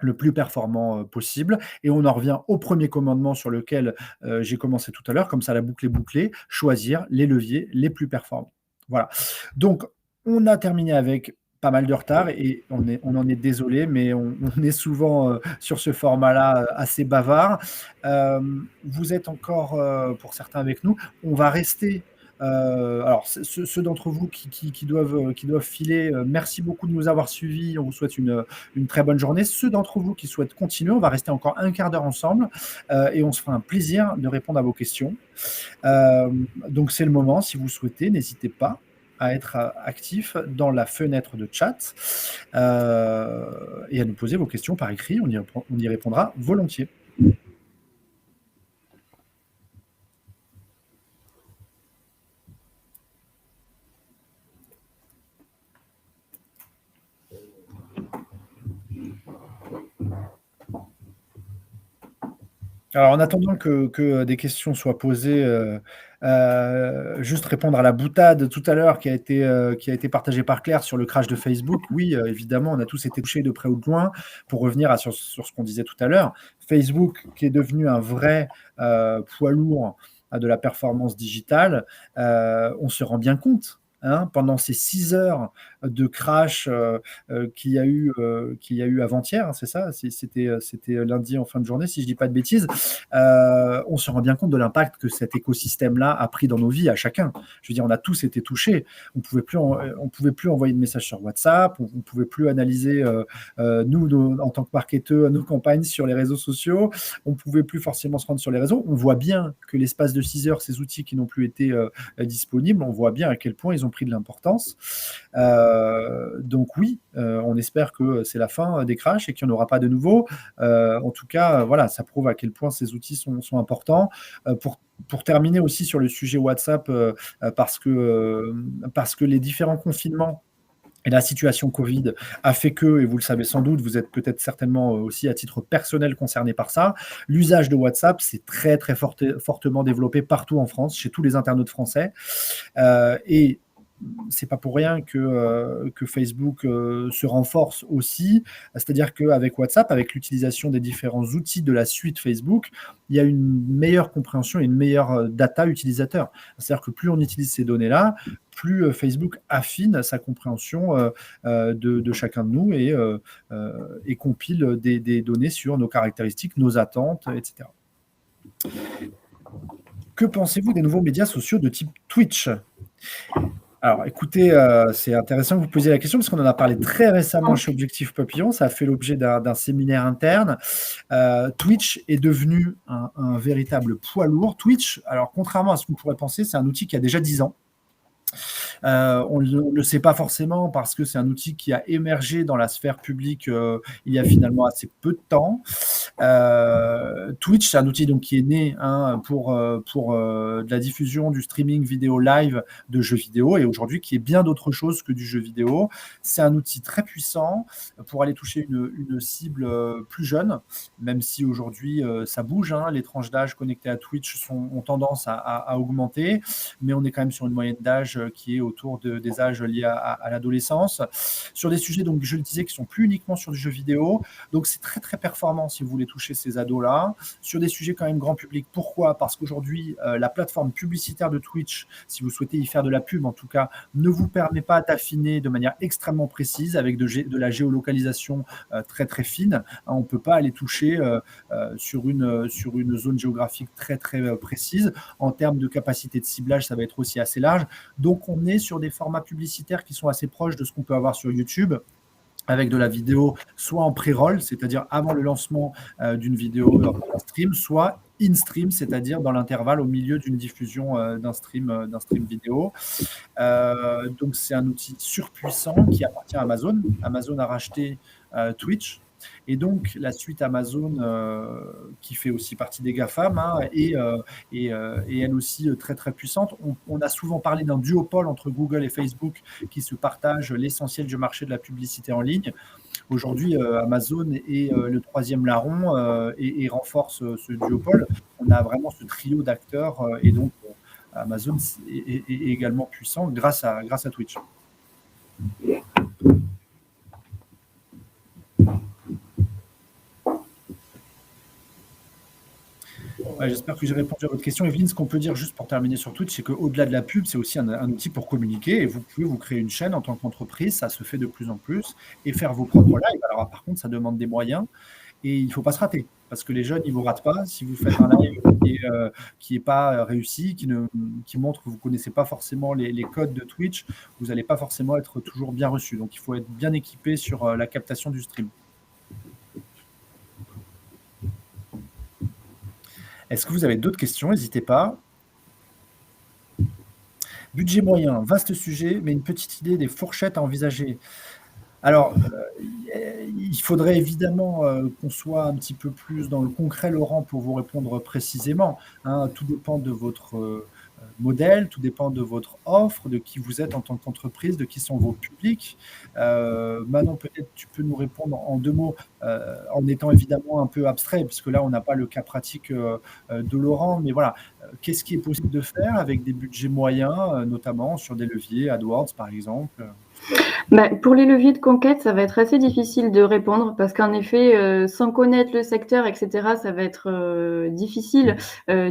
le plus performant possible. Et on en revient au premier commandement sur lequel j'ai commencé tout à l'heure, comme ça la boucle est bouclée, choisir les leviers les plus performants. Voilà. Donc, on a terminé avec pas mal de retard et on en est désolé, mais on est souvent sur ce format-là assez bavard. Vous êtes encore, pour certains avec nous, on va rester. Alors, ceux d'entre vous qui doivent filer, merci beaucoup de nous avoir suivis. On vous souhaite une très bonne journée. Ceux d'entre vous qui souhaitent continuer, on va rester encore un quart d'heure ensemble et on se fera un plaisir de répondre à vos questions. Donc, c'est le moment. Si vous souhaitez, n'hésitez pas à être actif dans la fenêtre de chat et à nous poser vos questions par écrit. On y répondra volontiers. Alors, en attendant que des questions soient posées, juste répondre à la boutade tout à l'heure qui a été partagée par Claire sur le crash de Facebook. Oui, évidemment, on a tous été touchés de près ou de loin. Pour revenir sur ce qu'on disait tout à l'heure, Facebook qui est devenu un vrai poids lourd de la performance digitale, on se rend bien compte hein, pendant ces 6 heures de crash qu'il y a eu avant-hier, hein, c'est ça? C'était lundi en fin de journée, si je dis pas de bêtises. On se rend bien compte de l'impact que cet écosystème-là a pris dans nos vies à chacun. Je veux dire, on a tous été touchés. On pouvait plus envoyer de messages sur WhatsApp, on pouvait plus analyser en tant que marketeurs, nos campagnes sur les réseaux sociaux, on pouvait plus forcément se rendre sur les réseaux. On voit bien que l'espace de 6 heures, ces outils qui n'ont plus été disponibles, on voit bien à quel point ils ont pris de l'importance. Donc oui, on espère que c'est la fin des crashs et qu'il n'y en aura pas de nouveau. En tout cas, voilà, ça prouve à quel point ces outils sont importants. Pour terminer aussi sur le sujet WhatsApp, parce que les différents confinements et la situation Covid a fait que, et vous le savez sans doute, vous êtes peut-être certainement aussi à titre personnel concerné par ça, l'usage de WhatsApp s'est très très fortement développé partout en France, chez tous les internautes français. Et c'est pas pour rien que Facebook se renforce aussi. C'est-à-dire qu'avec WhatsApp, avec l'utilisation des différents outils de la suite Facebook, il y a une meilleure compréhension et une meilleure data utilisateur. C'est-à-dire que plus on utilise ces données-là, plus Facebook affine sa compréhension de chacun de nous et compile des données sur nos caractéristiques, nos attentes, etc. Que pensez-vous des nouveaux médias sociaux de type Twitch ? Alors, écoutez, c'est intéressant que vous posiez la question parce qu'on en a parlé très récemment chez Objectif Papillon. Ça a fait l'objet d'un séminaire interne. Twitch est devenu un véritable poids lourd. Twitch, alors contrairement à ce qu'on pourrait penser, c'est un outil qui a déjà 10 ans. On ne le sait pas forcément parce que c'est un outil qui a émergé dans la sphère publique il y a finalement assez peu de temps. Twitch, c'est un outil donc qui est né pour de la diffusion du streaming vidéo live de jeux vidéo et aujourd'hui qui est bien d'autre chose que du jeu vidéo. C'est un outil très puissant pour aller toucher une cible plus jeune, même si aujourd'hui ça bouge. Les tranches d'âge connectées à Twitch ont tendance à augmenter, mais on est quand même sur une moyenne d'âge qui est autour des âges liés à l'adolescence, sur des sujets, donc je le disais, qui sont plus uniquement sur du jeu vidéo. Donc c'est très très performant si vous voulez toucher ces ados-là, sur des sujets quand même grand public. Pourquoi ? Parce qu'aujourd'hui, la plateforme publicitaire de Twitch, si vous souhaitez y faire de la pub en tout cas, ne vous permet pas d'affiner de manière extrêmement précise avec de la géolocalisation très très fine. On ne peut pas aller toucher sur une zone géographique très très précise. En termes de capacité de ciblage, ça va être aussi assez large. Donc on est sur des formats publicitaires qui sont assez proches de ce qu'on peut avoir sur YouTube, avec de la vidéo soit en pré-roll, c'est-à-dire avant le lancement d'une vidéo en stream, soit in-stream, c'est-à-dire dans l'intervalle au milieu d'une diffusion d'un stream vidéo. Donc c'est un outil surpuissant qui appartient à Amazon. Amazon a racheté Twitch. Et donc, la suite Amazon, qui fait aussi partie des GAFAM, et elle aussi très très puissante. On a souvent parlé d'un duopole entre Google et Facebook qui se partagent l'essentiel du marché de la publicité en ligne. Aujourd'hui, Amazon est le troisième larron et renforce ce duopole. On a vraiment ce trio d'acteurs et donc Amazon est également puissant grâce à Twitch. Ouais, j'espère que j'ai répondu à votre question. Evelyne, ce qu'on peut dire juste pour terminer sur Twitch, c'est qu'au-delà de la pub, c'est aussi un outil pour communiquer et vous pouvez vous créer une chaîne en tant qu'entreprise, ça se fait de plus en plus, et faire vos propres lives. Alors par contre, ça demande des moyens et il ne faut pas se rater parce que les jeunes, ils ne vous ratent pas. Si vous faites un live qui n'est pas réussi, qui montre que vous ne connaissez pas forcément les codes de Twitch, vous n'allez pas forcément être toujours bien reçu. Donc il faut être bien équipé sur la captation du stream. Est-ce que vous avez d'autres questions? N'hésitez pas. Budget moyen, vaste sujet, mais une petite idée des fourchettes à envisager. Alors, il faudrait évidemment qu'on soit un petit peu plus dans le concret, Laurent, pour vous répondre précisément. Tout dépend de votre modèle, tout dépend de votre offre, de qui vous êtes en tant qu'entreprise, de qui sont vos publics. Manon, peut-être tu peux nous répondre en 2 mots, en étant évidemment un peu abstrait, puisque là, on n'a pas le cas pratique de Laurent, mais voilà, qu'est-ce qui est possible de faire avec des budgets moyens, notamment sur des leviers, AdWords par exemple Bah, pour les leviers de conquête, ça va être assez difficile de répondre parce qu'en effet, sans connaître le secteur et cetera, ça va être, difficile.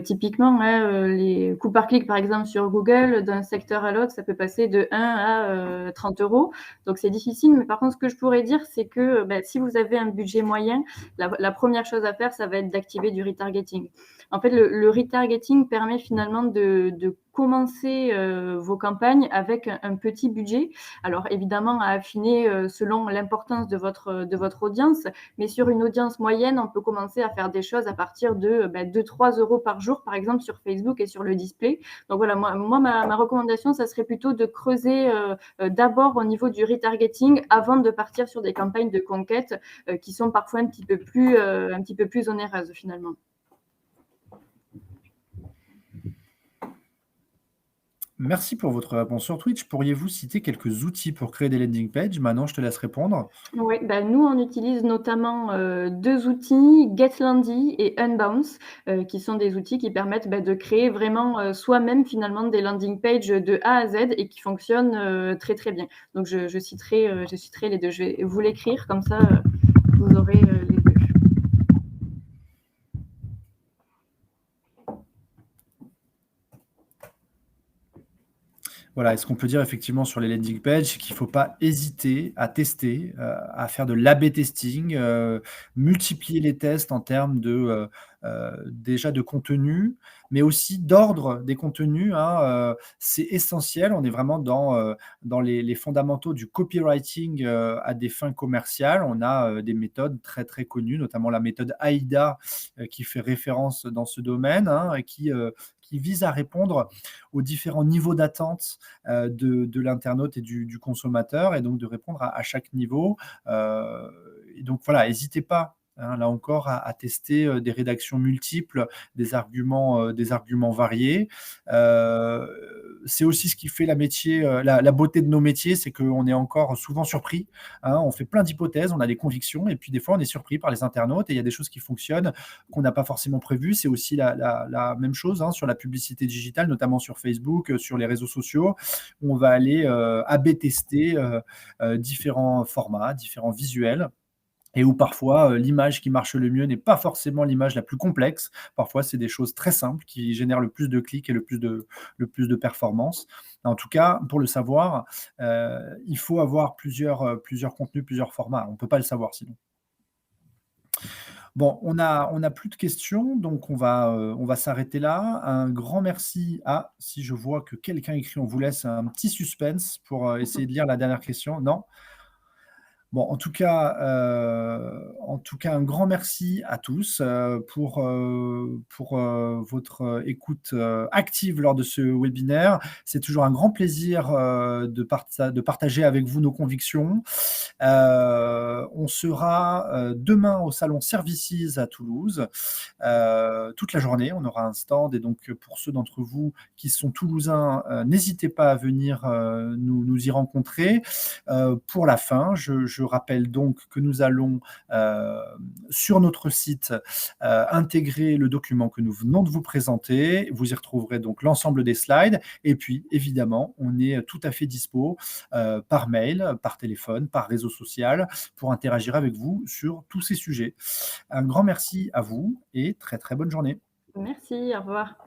Typiquement, hein, les coûts par clic, par exemple, sur Google, d'un secteur à l'autre, ça peut passer de 1 à, 30 €. Donc c'est difficile, mais par contre, ce que je pourrais dire, c'est que, bah, si vous avez un budget moyen, la 1re chose à faire, ça va être d'activer du retargeting. En fait, le retargeting permet finalement de commencer, vos campagnes avec un petit budget. Alors évidemment à affiner, selon l'importance de votre audience, mais sur une audience moyenne, on peut commencer à faire des choses à partir de, 2-3 € par jour, par exemple sur Facebook et sur le display. Donc voilà, moi ma recommandation, ça serait plutôt de creuser, d'abord au niveau du retargeting avant de partir sur des campagnes de conquête, qui sont parfois un petit peu plus onéreuses finalement. Merci pour votre réponse sur Twitch. Pourriez-vous citer quelques outils pour créer des landing pages? Maintenant, je te laisse répondre. Oui, bah, nous, on utilise notamment, 2 outils, Getlandy et Unbounce, qui sont des outils qui permettent, bah, de créer vraiment, soi-même finalement des landing pages de A à Z et qui fonctionnent, très, très bien. Donc je citerai les 2. Je vais vous l'écrire comme ça, vous aurez, les 2. Voilà, et ce qu'on peut dire effectivement sur les landing pages, qu'il ne faut pas hésiter à tester, à faire de l'A/B testing, multiplier les tests en termes déjà de contenu, mais aussi d'ordre des contenus, hein, c'est essentiel. On est vraiment dans les fondamentaux du copywriting, à des fins commerciales. On a, des méthodes très, très connues, notamment la méthode AIDA, qui fait référence dans ce domaine, hein, et qui vise à répondre aux différents niveaux d'attente de l'internaute et du consommateur, et donc de répondre à chaque niveau. Et donc voilà, n'hésitez pas, hein, là encore, à tester des rédactions multiples, des arguments variés. C'est aussi ce qui fait la beauté de nos métiers, c'est qu'on est encore souvent surpris, hein. On fait plein d'hypothèses, on a des convictions, et puis des fois on est surpris par les internautes, et il y a des choses qui fonctionnent qu'on n'a pas forcément prévues. C'est aussi la même chose, hein, sur la publicité digitale, notamment sur Facebook, sur les réseaux sociaux. On va aller A/B tester différents formats, différents visuels, et où parfois l'image qui marche le mieux n'est pas forcément l'image la plus complexe. Parfois, c'est des choses très simples qui génèrent le plus de clics et le plus de performance. En tout cas, pour le savoir, il faut avoir plusieurs contenus, plusieurs formats. On ne peut pas le savoir sinon. Bon, on a plus de questions, donc on va s'arrêter là. Un grand merci. Ah, si je vois que quelqu'un écrit, on vous laisse un petit suspense pour essayer de lire la dernière question. Non? Bon, en tout cas, un grand merci à tous pour votre écoute active lors de ce webinaire. C'est toujours un grand plaisir de partager avec vous nos convictions. On sera demain au salon Services à Toulouse toute la journée. On aura un stand, et donc pour ceux d'entre vous qui sont toulousains, n'hésitez pas à venir nous y rencontrer. Pour la fin, je rappelle donc que nous allons sur notre site intégrer le document que nous venons de vous présenter. Vous y retrouverez donc l'ensemble des slides, et puis évidemment on est tout à fait dispo par mail, par téléphone, par réseau social, pour interagir avec vous sur tous ces sujets. Un grand merci à vous et très très bonne journée. Merci, au revoir.